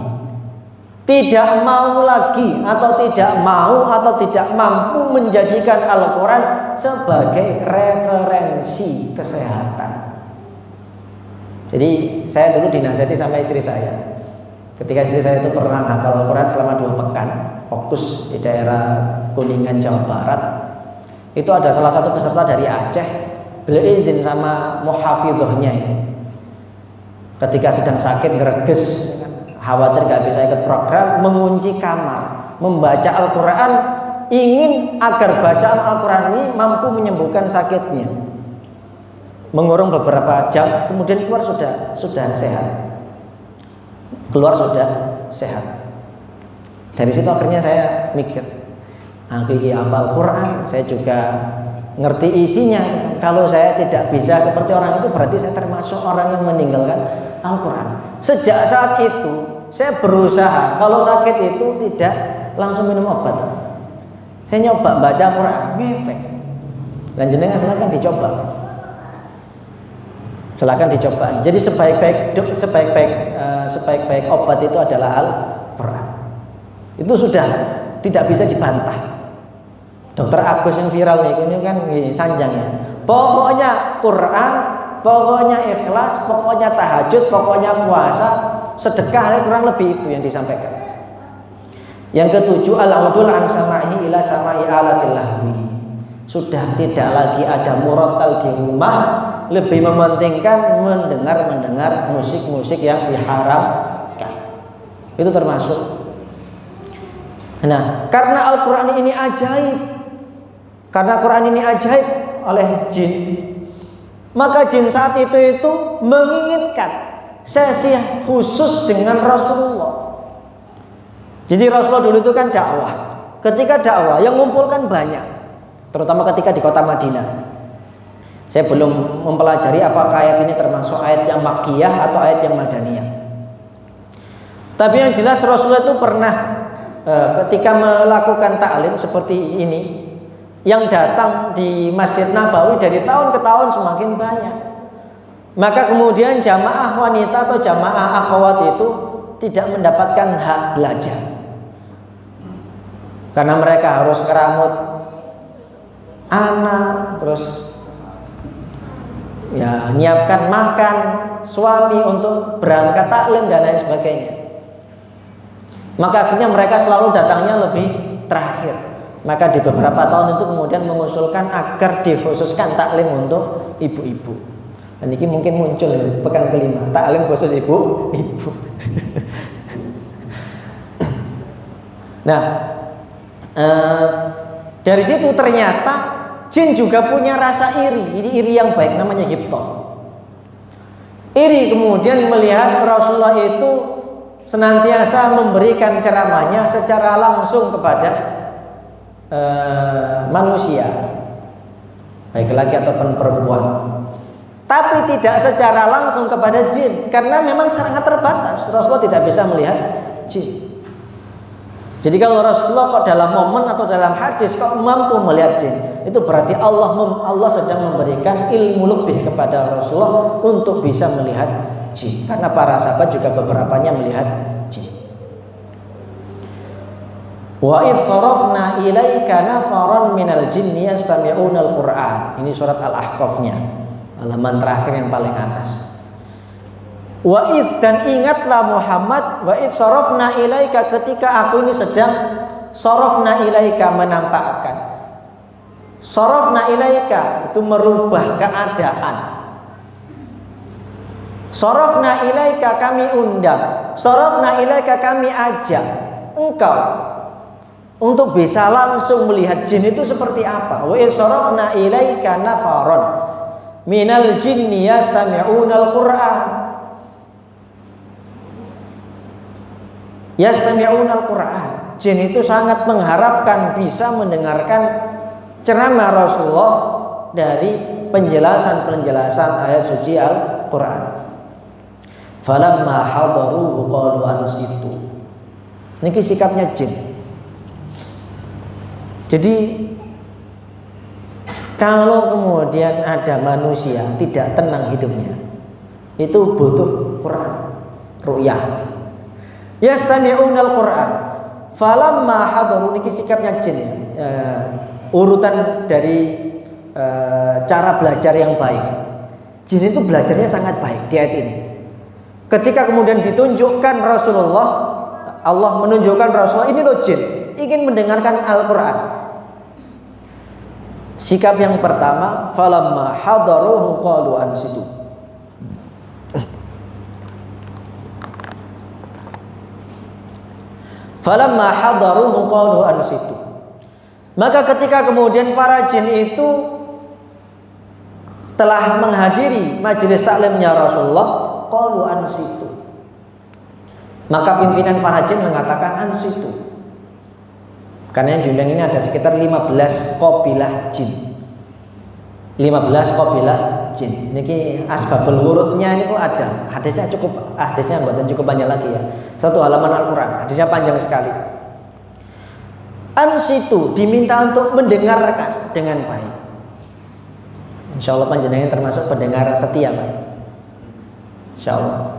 tidak mau lagi atau tidak mau atau tidak mampu menjadikan Al-Quran sebagai referensi kesehatan. Jadi saya dulu dinasihati sama istri saya. Ketika istri saya itu pernah hafal Al-Quran selama 2 pekan, fokus di daerah Kuningan, Jawa Barat. Itu ada salah satu peserta dari Aceh, beliau izin sama muhafidhahnya ya. Ketika sedang sakit, greges, khawatir gak bisa ikut program, mengunci kamar, membaca Al-Quran, ingin agar bacaan Al-Quran ini mampu menyembuhkan sakitnya. Mengurung beberapa jam, kemudian keluar sudah sehat. Dari situ akhirnya saya mikir, aku ini hafal Quran, saya juga ngerti isinya. Kalau saya tidak bisa seperti orang itu, berarti saya termasuk orang yang meninggalkan Al-Quran. Sejak saat itu saya berusaha kalau sakit itu tidak langsung minum obat. Saya nyoba baca Quran, ngefek. Dan jenengan silakan dicoba. Jadi sebaik-baik obat itu adalah Al-Quran. Itu sudah tidak bisa dibantah. Dokter Agus yang viral nih, ini kan sanjang ya. Pokoknya Quran, pokoknya ikhlas, pokoknya tahajud, pokoknya puasa, sedekah, kurang lebih itu yang disampaikan. Yang ketujuh, al-udul an sama'i ila sama'i alatil lahwi. Sudah tidak lagi ada murattal di rumah, lebih mementingkan mendengar musik-musik yang diharamkan. Itu termasuk. Nah, karena Al-Quran ini ajaib, karena Quran ini ajaib oleh jin, maka jin saat itu menginginkan sesi khusus dengan Rasulullah. Jadi Rasulullah dulu itu kan dakwah. Ketika dakwah yang mengumpulkan banyak, terutama ketika di kota Madinah. Saya belum mempelajari apakah ayat ini termasuk ayat yang Makkiyah atau ayat yang Madaniyah. Tapi yang jelas Rasulullah itu pernah ketika melakukan taklim seperti ini, yang datang di Masjid Nabawi dari tahun ke tahun semakin banyak. Maka kemudian jamaah wanita atau jamaah akhwat itu tidak mendapatkan hak belajar, karena mereka harus ngeramut anak, terus ya nyiapkan makan suami untuk berangkat taklim dan lain sebagainya. Maka akhirnya mereka selalu datangnya lebih terakhir. Maka di beberapa tahun itu kemudian mengusulkan agar dikhususkan taklim untuk ibu-ibu. Dan ini mungkin muncul pekan kelima, taklim khusus ibu-ibu. Nah, dari situ ternyata jin juga punya rasa iri. Ini iri yang baik, namanya hiptoh. Iri kemudian melihat Rasulullah itu senantiasa memberikan ceramahnya secara langsung kepada manusia, baik laki ataupun perempuan, tapi tidak secara langsung kepada jin, karena memang sangat terbatas. Rasulullah tidak bisa melihat jin. Jadi kalau Rasulullah kok dalam momen atau dalam hadis kok mampu melihat jin, itu berarti Allah sedang memberikan ilmu lebih kepada Rasulullah untuk bisa melihat jin, karena para sahabat juga beberapanya melihat jin. Wa id sarafna ilaika nafaran minal jinni yastami'una al-Qur'an. Ini surat Al-Ahqaf-nya, halaman terakhir yang paling atas. Wa id, dan ingatlah Muhammad, wa id sarafna ilaika, ketika aku ini sedang sarafna ilaika, menampakkan. Sarafna ilaika itu merubah keadaan. Sarafna ilaika, kami undang. Sarafna ilaika, kami ajak engkau untuk bisa langsung melihat jin itu seperti apa. Wa sarafna ilaika nafaron minal jinni yastami'una al-Qur'an. Yastami'una al-Qur'an. Jin itu sangat mengharapkan bisa mendengarkan ceramah Rasulullah dari penjelasan-penjelasan ayat suci Al-Qur'an. Falamma hadaruhu qalu ansitu. Niki sikapnya jin. Jadi kalau kemudian ada manusia tidak tenang hidupnya, itu butuh Quran, ru'yah. Yastami'unal Quran. Falamma hadaru, niki sikapnya jin ya. Urutan dari cara belajar yang baik. Jin itu belajarnya sangat baik di ayat ini. Ketika kemudian ditunjukkan Rasulullah, Allah menunjukkan Rasulullah, ini loh jin ingin mendengarkan Al-Quran. Sikap yang pertama, falamma hadaruhu qalu ansitu. Falamma hadaruhu qalu ansitu. Maka ketika kemudian para jin itu telah menghadiri majelis taklimnya Rasulullah, qalu ansitu. Maka pimpinan para jin mengatakan ansitu. Karena yang diundang ini ada sekitar 15 qabilah jin. 15 qabilah jin. Niki asbabul wurudnya ini kok ada. Hadisnya buatan cukup banyak lagi ya. Satu halaman Al-Qur'an. Hadisnya panjang sekali. Ansitu diminta untuk mendengarkan dengan baik. Insyaallah panjenengan termasuk pendengar setia, Pak. Insyaallah.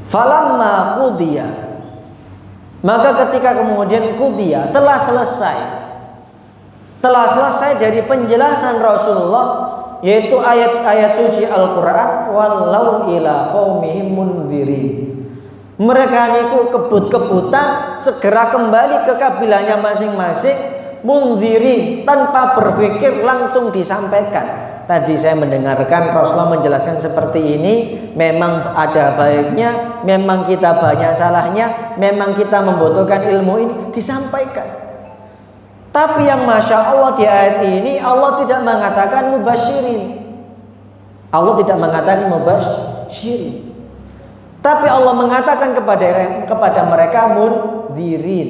Falamma qudiya, maka ketika kemudian qudiya telah selesai dari penjelasan Rasulullah, yaitu ayat-ayat suci Al-Quran, walau ila qaumihim munzirin, mereka niku kebut-kebutan segera kembali ke kabilahnya masing-masing, munzirin, tanpa berpikir langsung disampaikan. tadi saya mendengarkan Rasulullah menjelaskan seperti ini, memang ada baiknya, memang kita banyak salahnya, memang kita membutuhkan ilmu ini, disampaikan. Tapi yang Masya Allah di ayat ini, Allah tidak mengatakan mubasyirin. Allah tidak mengatakan mubasyirin. Tapi Allah mengatakan kepada mereka mundzirin.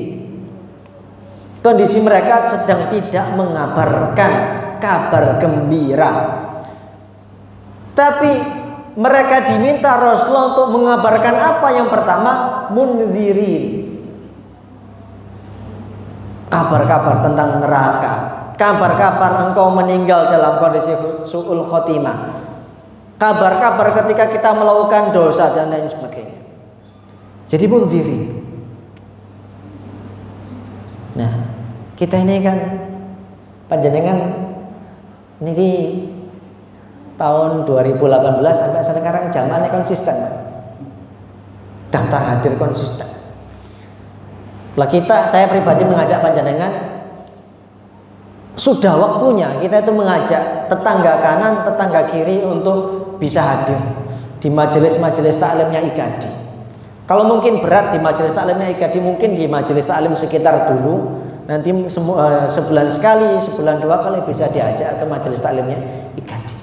Kondisi mereka sedang tidak mengabarkan kabar gembira. Tapi mereka diminta Rasulullah untuk mengabarkan apa? Yang pertama, mundzirin. Kabar-kabar tentang neraka, kabar-kabar engkau meninggal dalam kondisi su'ul khotimah, kabar-kabar ketika kita melakukan dosa dan lain sebagainya. Jadi mundzirin. Nah, kita ini kan panjenengan niki tahun 2018 sampai sekarang jamaahnya konsisten, daftar hadir konsisten. Lah saya pribadi mengajak panjenengan, sudah waktunya kita itu mengajak tetangga kanan, tetangga kiri untuk bisa hadir di majelis-majelis taklimnya IKADI. Kalau mungkin berat di majelis taklimnya IKADI, mungkin di majelis taklim sekitar dulu. Nanti sebulan sekali, sebulan 2 kali bisa diajak ke majelis taklimnya IKADI.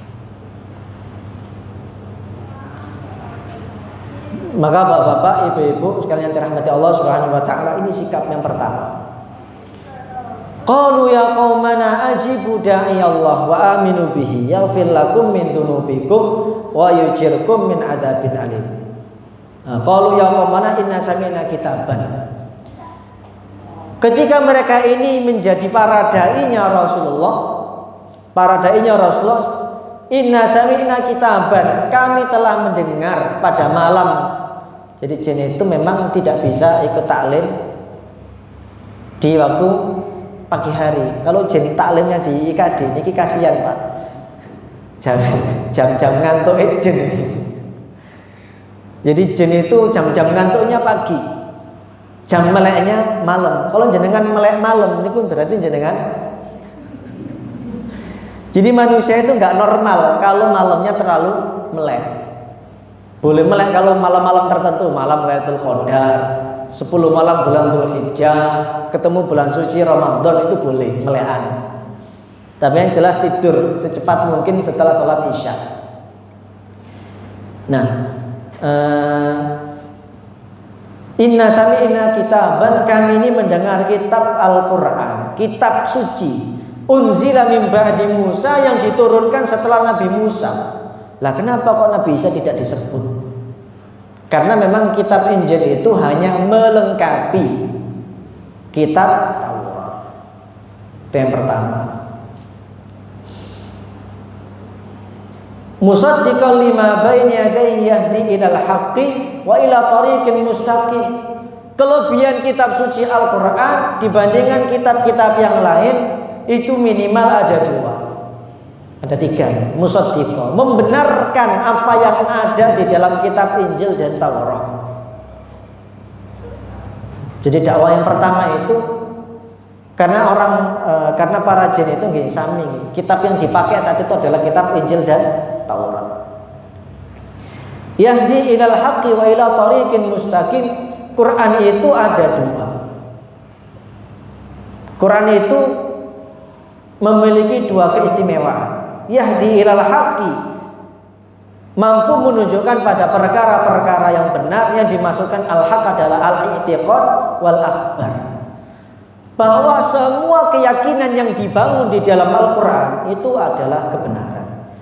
Maka bapak-bapak, ibu-ibu sekalian dirahmati Allah Subhanahu wa taala, ini sikap yang pertama. Qalu ya qaumana ajibu da'i Allah wa aminu bihi yaghfir lakum min dzunubikum wa yujirkum min adzabin alim. Qalu ya qaumana inna sami'na kitaban. Ketika mereka ini menjadi para dai-nya Rasulullah, inna sami'na kitaban, kami telah mendengar pada malam. Jadi jin itu memang tidak bisa ikut taklim di waktu pagi hari. Kalau jin taklimnya di IKADI, niki kasihan Pak. Jam-jam ngantuk jin. Jadi jin itu jam-jam ngantuknya pagi, jam meleknya malam. Kalau jenengan melek malam, ini pun berarti jenengan. Jadi manusia itu nggak normal kalau malamnya terlalu melek. Boleh melek kalau malam-malam tertentu, malam Lailatul Qadar, 10 malam bulan Dzulhijjah, ketemu bulan suci Ramadan, itu boleh melekan. Tapi yang jelas tidur secepat mungkin setelah sholat Isya. Nah, inna sami'na kitaban, kami ini mendengar kitab Al-Quran, kitab suci, unzila min ba'di Musa, yang diturunkan setelah Nabi Musa. Lah kenapa kok Nabi Isa tidak disebut? Karena memang kitab Injil itu hanya melengkapi kitab Taurat. Itu yang pertama. Musaddiqan lima baina yadayhi yahdi ilal haqqi wa ila tariqin mustaqim. Kelebihan kitab suci Al-Quran dibandingkan kitab-kitab yang lain itu minimal ada 2. Ada 3. Musaddiqan, membenarkan apa yang ada di dalam kitab Injil dan Taurat. Jadi dakwah yang pertama itu karena karena para jin itu nggih sami, kitab yang dipakai saat itu adalah kitab Injil dan Taurat. Yahdi ilal haqqi wa ila tariqin mustaqim. Quran itu ada 2. Quran itu memiliki 2 keistimewaan. Yahdi ilal haqqi, mampu menunjukkan pada perkara-perkara yang benar. Yang dimasukkan al-haq adalah al-i'tiqad wal akhbar, bahwa semua keyakinan yang dibangun di dalam Al-Quran itu adalah kebenaran.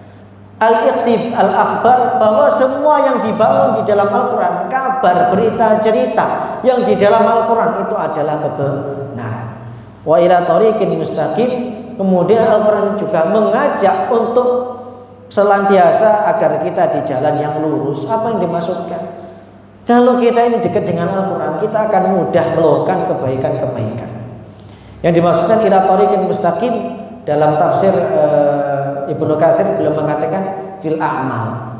Al-akhbar, bahwa semua yang dibangun di dalam Al-Quran, kabar, berita, cerita yang di dalam Al-Quran itu adalah kebenaran. Wa ila tariqin mustaqim, kemudian Al-Quran juga mengajak untuk selantiasa agar kita di jalan yang lurus. Apa yang dimaksudkan? Kalau kita ini dekat dengan Al-Quran, kita akan mudah melakukan kebaikan-kebaikan. Yang dimaksudkan ila tariqin mustaqim dalam tafsir Ibnu Katsir beliau mengatakan fil a'mal,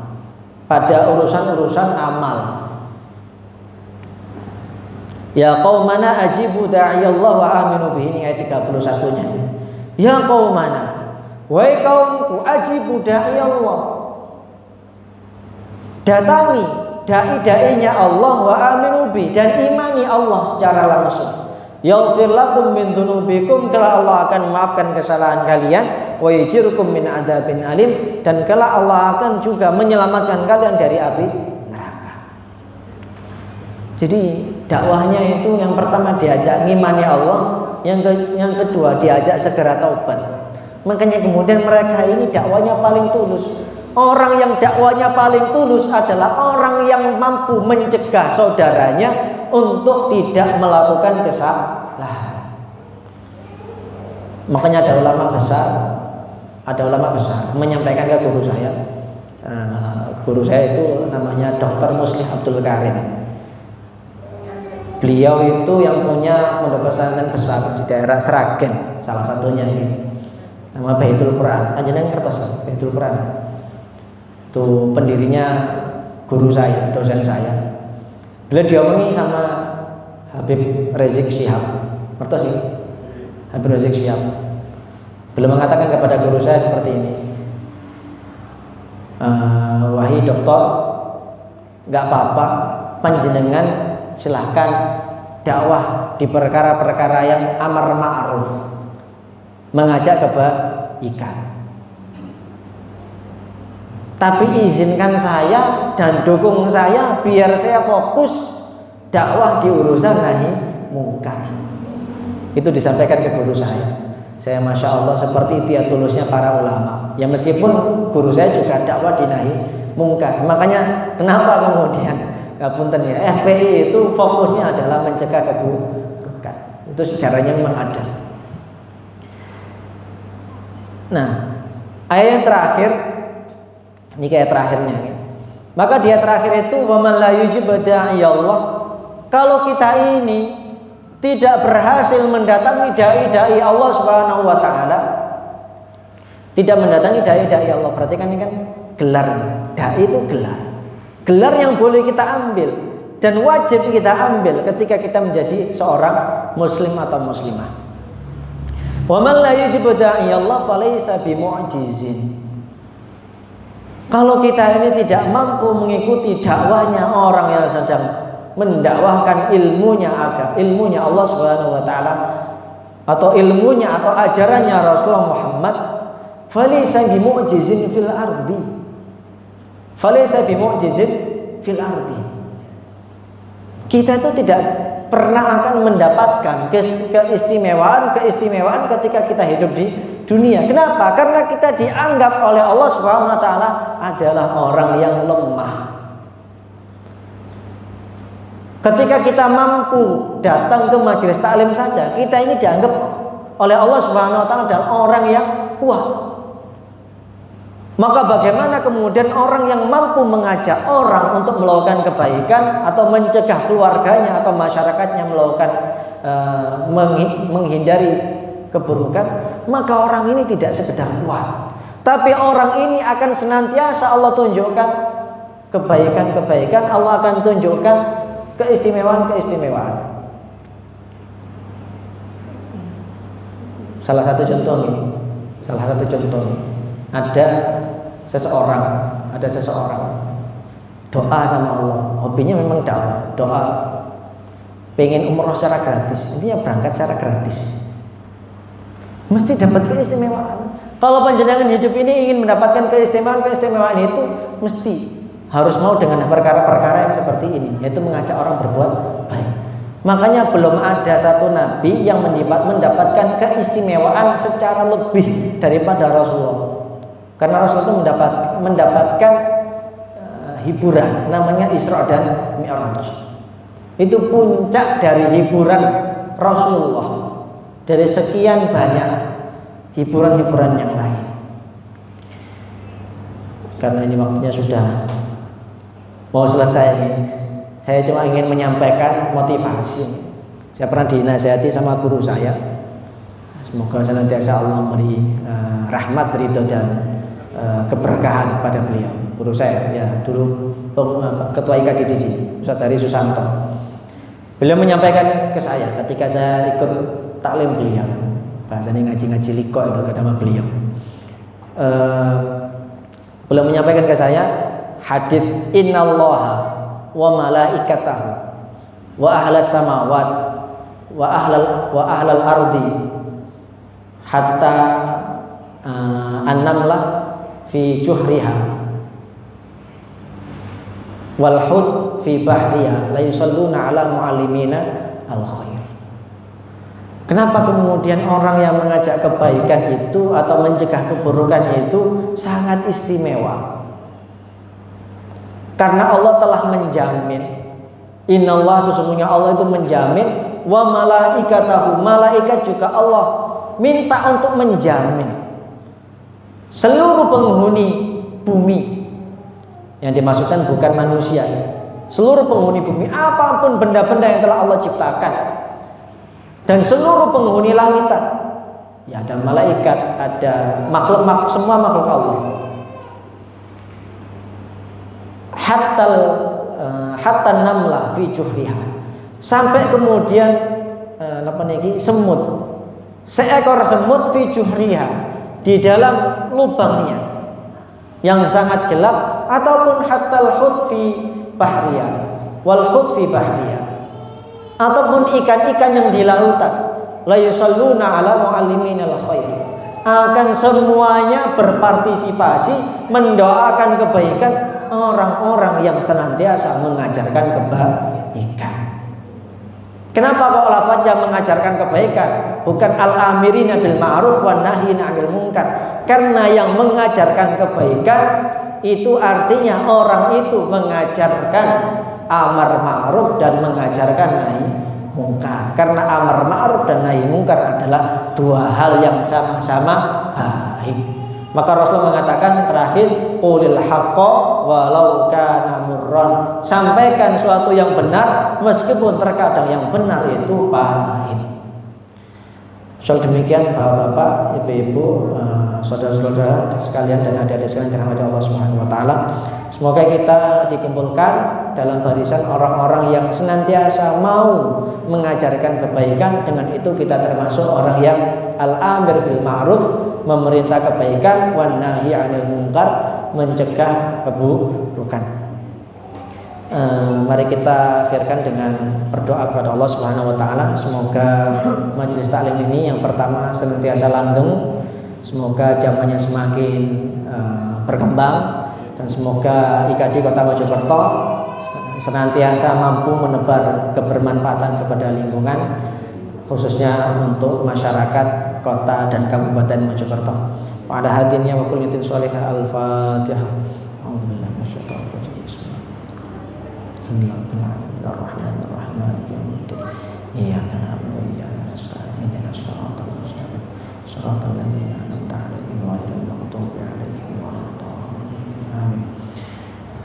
pada urusan-urusan amal. Ya qaumana ajibu da'iyallah wa aminu bihi, ayat 31-nya. Ya qaumana, Wahai kaumku, ajibu da'i Allah. Datangi dai-dainya Allah wa aminu bi, dan imani Allah secara langsung. Yaghfir lakum min dzunubikum, kelak Allah akan memaafkan kesalahan kalian, wa yujirkum min adzabin alim, dan kelak Allah akan juga menyelamatkan kalian dari api neraka. Jadi dakwahnya itu yang pertama diajak ngimani Allah, yang kedua diajak segera taubat. Makanya kemudian mereka ini dakwanya paling tulus. Orang yang dakwanya paling tulus adalah orang yang mampu mencegah saudaranya untuk tidak melakukan kesalahan. Makanya ada ulama besar menyampaikan ke guru saya. Guru saya itu namanya Dr. Muslih Abdul Karim. Beliau itu yang punya pondok pesantren besar di daerah Sragen, salah satunya ini. Nama Baitul Quran. Panjenengan ngertos Baitul Quran? Itu pendirinya guru saya, dosen saya. Beliau diomongi sama Habib Rizik Syihab. Ngertos sih? Habib Rizik Syihab. Beliau mengatakan kepada guru saya seperti ini. Wahai dokter, nggak apa-apa, panjenengan silahkan dakwah di perkara-perkara yang amar ma'ruf, mengajak kebaikan. Tapi izinkan saya dan dukung saya biar saya fokus dakwah di urusan nahi mungkar. Itu disampaikan ke guru saya. Saya masya Allah seperti itu ya tulusnya para ulama. Ya meskipun guru saya juga dakwah di nahi mungkar. Makanya kenapa kemudian ngapunten ya, FPI itu fokusnya adalah mencegah keburukan. Itu sejarahnya memang ada. Nah, ayat yang terakhir, ini kayak terakhirnya. Maka dia terakhir itu waman la yujib da'i Allah. Kalau kita ini tidak berhasil mendatangi dai-dai Allah Subhanahu wa taala, tidak mendatangi dai-dai Allah, berarti kan ini kan gelarnya. Dai itu gelar. Gelar yang boleh kita ambil dan wajib kita ambil ketika kita menjadi seorang muslim atau muslimah. Waman la yujib da'i Allah falaysa bimu'jizin. Kalau kita ini tidak mampu mengikuti dakwahnya orang yang sedang mendakwahkan ilmunya Allah Subhanahu wa taala, atau ilmunya atau ajarannya Rasulullah Muhammad, falaysa bimu'jizin fil ardi. Falaysa bimu'jizin fil ardi. Kita itu tidak pernah akan mendapatkan keistimewaan ketika kita hidup di dunia. Kenapa? Karena kita dianggap oleh Allah Subhanahu wa taala adalah orang yang lemah. Ketika kita mampu datang ke majelis taklim saja, kita ini dianggap oleh Allah Subhanahu wa taala adalah orang yang kuat. Maka bagaimana kemudian orang yang mampu mengajak orang untuk melakukan kebaikan atau mencegah keluarganya atau masyarakatnya melakukan menghindari keburukan, maka orang ini tidak sekedar kuat, tapi orang ini akan senantiasa Allah tunjukkan kebaikan-kebaikan, Allah akan tunjukkan keistimewaan-keistimewaan. Salah satu contoh ada seseorang doa sama Allah, hobinya memang doa, pengen umroh secara gratis, intinya berangkat secara gratis, mesti dapat keistimewaan. Kalau panjenengan hidup ini ingin mendapatkan keistimewaan itu, mesti harus mau dengan perkara-perkara yang seperti ini, yaitu mengajak orang berbuat baik. Makanya belum ada satu nabi yang mendapatkan keistimewaan secara lebih daripada Rasulullah. Karena Rasul itu mendapatkan hiburan, namanya Isra dan Mi'raj. Itu puncak dari hiburan Rasulullah dari sekian banyak hiburan-hiburan yang lain. Karena ini waktunya sudah mau selesai, saya cuma ingin menyampaikan motivasi. Saya pernah dinasihati sama guru saya, semoga senantiasa Allah memberi rahmat, ridho dan keberkahan pada beliau. Guru saya ya dulu ketua IKD di sini, Ustaz Dari Susanto. Beliau menyampaikan ke saya ketika saya ikut taklim beliau, bahasanya ngaji-ngaji liko itu nama beliau. Beliau menyampaikan ke saya hadis innallaha wa malaikatahu wa ahlas samawat wa ahlal ardi hatta an-namlah fi juhriha wal hud fi bahriha la yusalluna ala muallimina al khair. Kenapa kemudian orang yang mengajak kebaikan itu atau mencegah keburukan itu sangat istimewa? Karena Allah telah menjamin, innallah, sesungguhnya Allah itu menjamin, wa malaikatahu, malaikat juga Allah minta untuk menjamin seluruh penghuni bumi. Yang dimaksudkan bukan manusia, seluruh penghuni bumi, apapun benda-benda yang telah Allah ciptakan, dan seluruh penghuni langitan. Ya, ada malaikat, ada makhluk-makhluk, semua makhluk Allah. Hatta namlah fi juhriha, sampai kemudian semut, seekor semut fi juhriha, di dalam lubangnya yang sangat gelap, ataupun hattal hud fi bahriya wal hud fi bahriya, ataupun ikan-ikan yang di lautan, la yusalluna ala mualliminal khair, akan semuanya berpartisipasi mendoakan kebaikan orang-orang yang senantiasa mengajarkan kebaikan. Kenapa kok lafaznya mengajarkan kebaikan, bukan al-amirina bil ma'ruf wan nahyina 'anil munkar? Karena yang mengajarkan kebaikan itu artinya orang itu mengajarkan amar ma'ruf dan mengajarkan nahi mungkar. Karena amar ma'ruf dan nahi mungkar adalah dua hal yang sama-sama baik. Maka Rasul mengatakan terakhir, qulil haqqa walau kana murran, sampaikan suatu yang benar meskipun terkadang yang benar itu pahit. Soal demikian Bapak-bapak, Ibu-ibu, saudara-saudara sekalian dan adik-adik sekalian dirahmati Allah Subhanahu wa taala. Semoga kita dikumpulkan dalam barisan orang-orang yang senantiasa mau mengajarkan kebaikan. Dengan itu kita termasuk orang yang al-amir bil ma'ruf, memerintah kebaikan, wan nahi 'anil munkar, mencegah keburukan. Mari kita akhirkan dengan berdoa kepada Allah Subhanahu wa taala. Semoga majelis taklim ini yang pertama senantiasa langgeng, semoga zamannya semakin berkembang, dan semoga IKD Kota Mojokerto senantiasa mampu menebar kebermanfaatan kepada lingkungan, khususnya untuk masyarakat kota dan kabupaten Mojokerto. Pada hadirinnya wa kulliyatin sholihah, al-Fatihah. A'udzubillahi minasyaitonir rajim. Bismillahirrahmanirrahim. Maliki yaumiddin. Iyyaka na'budu wa iyyaka nasta'in. Ihdinas siratal mustaqim. Shiratal ladzina an'amta 'alaihim ghairil maghdubi 'alaihim waladdallin. Amin.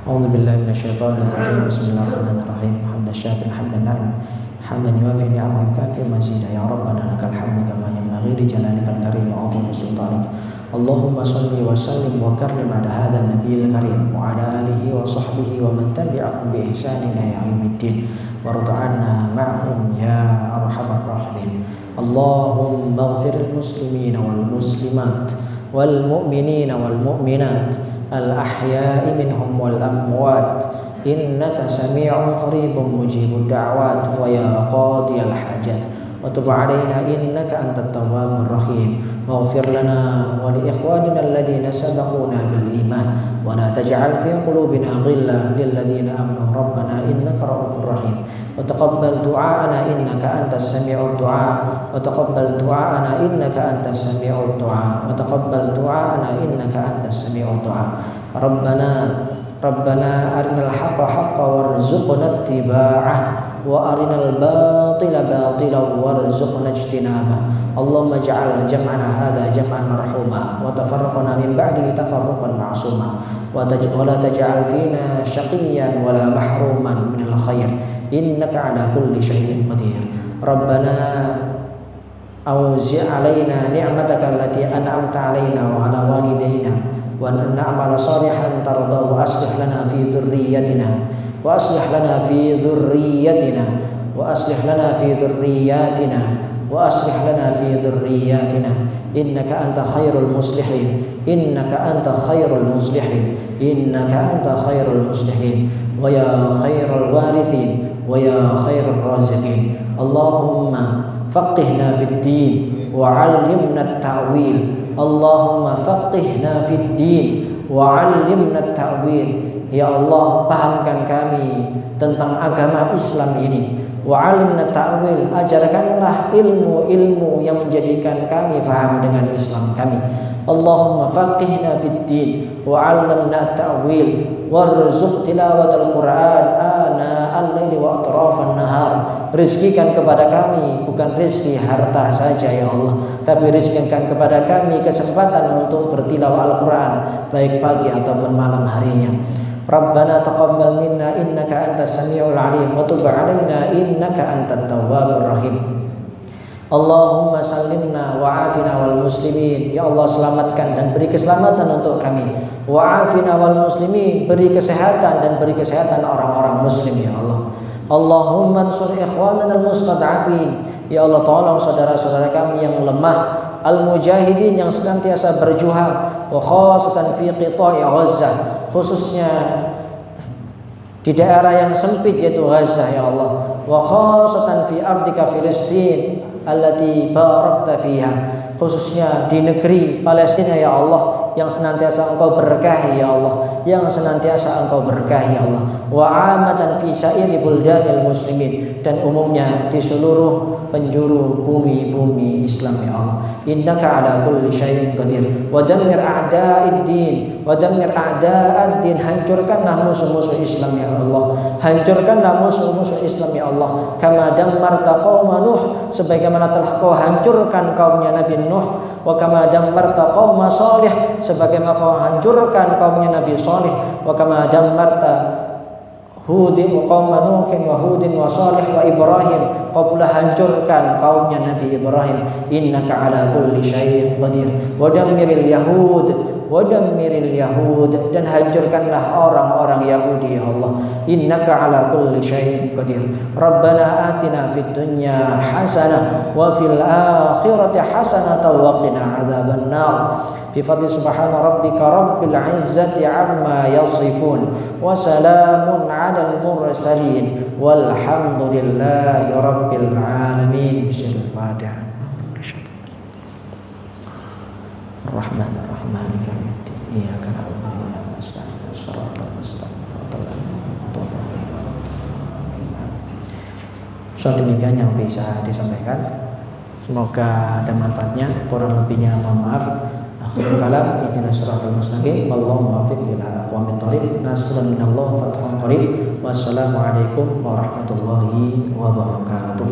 A'udzubillahi minasyaitonir rajim. Bismillahirrahmanirrahim. Hamdan syakiran hamdan na'im. Hamdan yuwafi ni'amahu yukafi mazidah. Ya Rabbana lakal hamdu kama yanbaghi li jalalikal karim wa 'azimi sultanik. Allahumma salli wa sallim wa karrim ala hadzal nabiyil karim wa ala alihi wa sahbihi wa man tabi'ahum bi ihsanin ila yaumiddin warda 'anna ma'hum ya arhamar rahimin. Allahumma ighfiril muslimina wal muslimat wal mu'minina wal mu'minat al ahya'i minhum wal amwat innaka sami'un qaribun mujibud da'wat wa ya qadiyal hajat wa tub 'alaina innaka antat tawwabur rahim. واغفر لنا ولإخواننا الذين سبقونا بالإيمان ولا تجعل في قلوبنا غلا للذين آمنوا ربنا إنك رؤوف رحيم وتقبل دعاءنا إنك أنت السميع الدعاء وتقبل دعاءنا إنك أنت السميع الدعاء وتقبل دعاءنا إنك أنت السميع الدعاء ربنا أرنا الحق حقا وارزقنا اتباعه وأرنا الباطل باطلا وارزقنا اجتنابه. اللهم اجعل جمعنا هذا جمعا مرحوما وتفرقنا من بعده تفرقا معصوما ولا تجعل فينا شقيا ولا محروما من الخير إنك على كل شيء قدير. ربنا أوزع علينا نعمتك التي أنعمت علينا وعلى والدينا وأن نعمل صالحا ترضى وأصلح لنا في ذريتنا وأصلح لنا في ذرياتنا وأصلح لنا في ذرياتنا إنك أنت خير المصلحين إنك أنت خير المصلحين إنك أنت خير المصلحين ويا خير الوارثين ويا خير الرازقين اللهم فقهنا في الدين وعلمنا التأويل اللهم فقهنا في الدين وعلمنا التأويل. Ya Allah, pahamkan kami tentang agama Islam ini. Wa'alimna ta'wil, ajarkanlah ilmu-ilmu yang menjadikan kami faham dengan Islam kami. Allahumma faqihna fid din wa'allimna ta'wil warzuq tilawatal Qur'an ana al-laili wa atrafan nahar. Rizkikan kepada kami bukan rizki harta saja ya Allah, tapi rizkikan kepada kami kesempatan untuk bertilawah Al-Quran baik pagi ataupun malam harinya. Rabbana taqabbal minna innaka antas samiul alim wa tub alaina innaka antat tawwabur rahim. Allahumma sallimna wa afina wal muslimin. Ya Allah, selamatkan dan beri keselamatan untuk kami. Wa afina wal muslimin, beri kesehatan dan beri kesehatan orang-orang muslim ya Allah. Allahumma ansur ikhwanana al-mustad'afin. Ya Allah, tolong saudara-saudara kami yang lemah, al-mujahidin yang senantiasa berjuang, wa khasatan fi qita'i Gaza, khususnya di daerah yang sempit yaitu Gaza ya Allah, wa khasatan fi ardika Filistin allati barakta fiha, khususnya di negeri Palestina ya Allah yang senantiasa Engkau berkahi ya Allah, yang senantiasa Engkau berkahi ya Allah, wa amatan fi sa'iri buldanil muslimin, dan umumnya di seluruh penjuru bumi-bumi Islam ya Allah. Innaka ala kulli syai'in qadir. Wa dammir a'da'id din, wa dammir a'da'ad din, hancurkanlah musuh-musuh Islam ya Allah, hancurkanlah musuh-musuh Islam ya Allah. Kama dammarta qauma Nuh, sebagaimana telah Kau hancurkan kaumnya Nabi Nuh, wa kama dammarta qauma Salih, sebagaimana Kau hancurkan kaumnya Nabi Salih, wa kama dammarta Hudin wa qauma Nuhin wa Hudin wa Salih wa Ibrahim, Kau pula hancurkan kaumnya Nabi Ibrahim. Innaka ala kulli syai'in qadir. Wa dammiril yahud, wa dammiril yahud, dan hancurkanlah orang-orang Yahudi ya Allah. Innaka ala kulli syai'in qadir. Rabbana atina fid dunya hasanah wa fil akhirati hasanah wa qina adzaban nar. Bi fadli subhana rabbika rabbil izzati amma yasifun wa salamun 'alal mursalin walhamdulillahi rabbil alamin. Bismillahirrahmanirrahim. Ar-Rahmanir Rahim Maliki yaumiddin. Iyyaka na'budu wa iyyaka nasta'in. Shiratal mustaqim. So, demikian yang bisa disampaikan. Semoga ada manfaatnya. Kurang lebihnya mohon maaf. Akhirul kalam, ihdinas siratal mustaqim, wallahu muwaffiq ila aqwamit thoriq. Nasrun minallah, fathun qarib. Wassalamualaikum warahmatullahi wabarakatuh.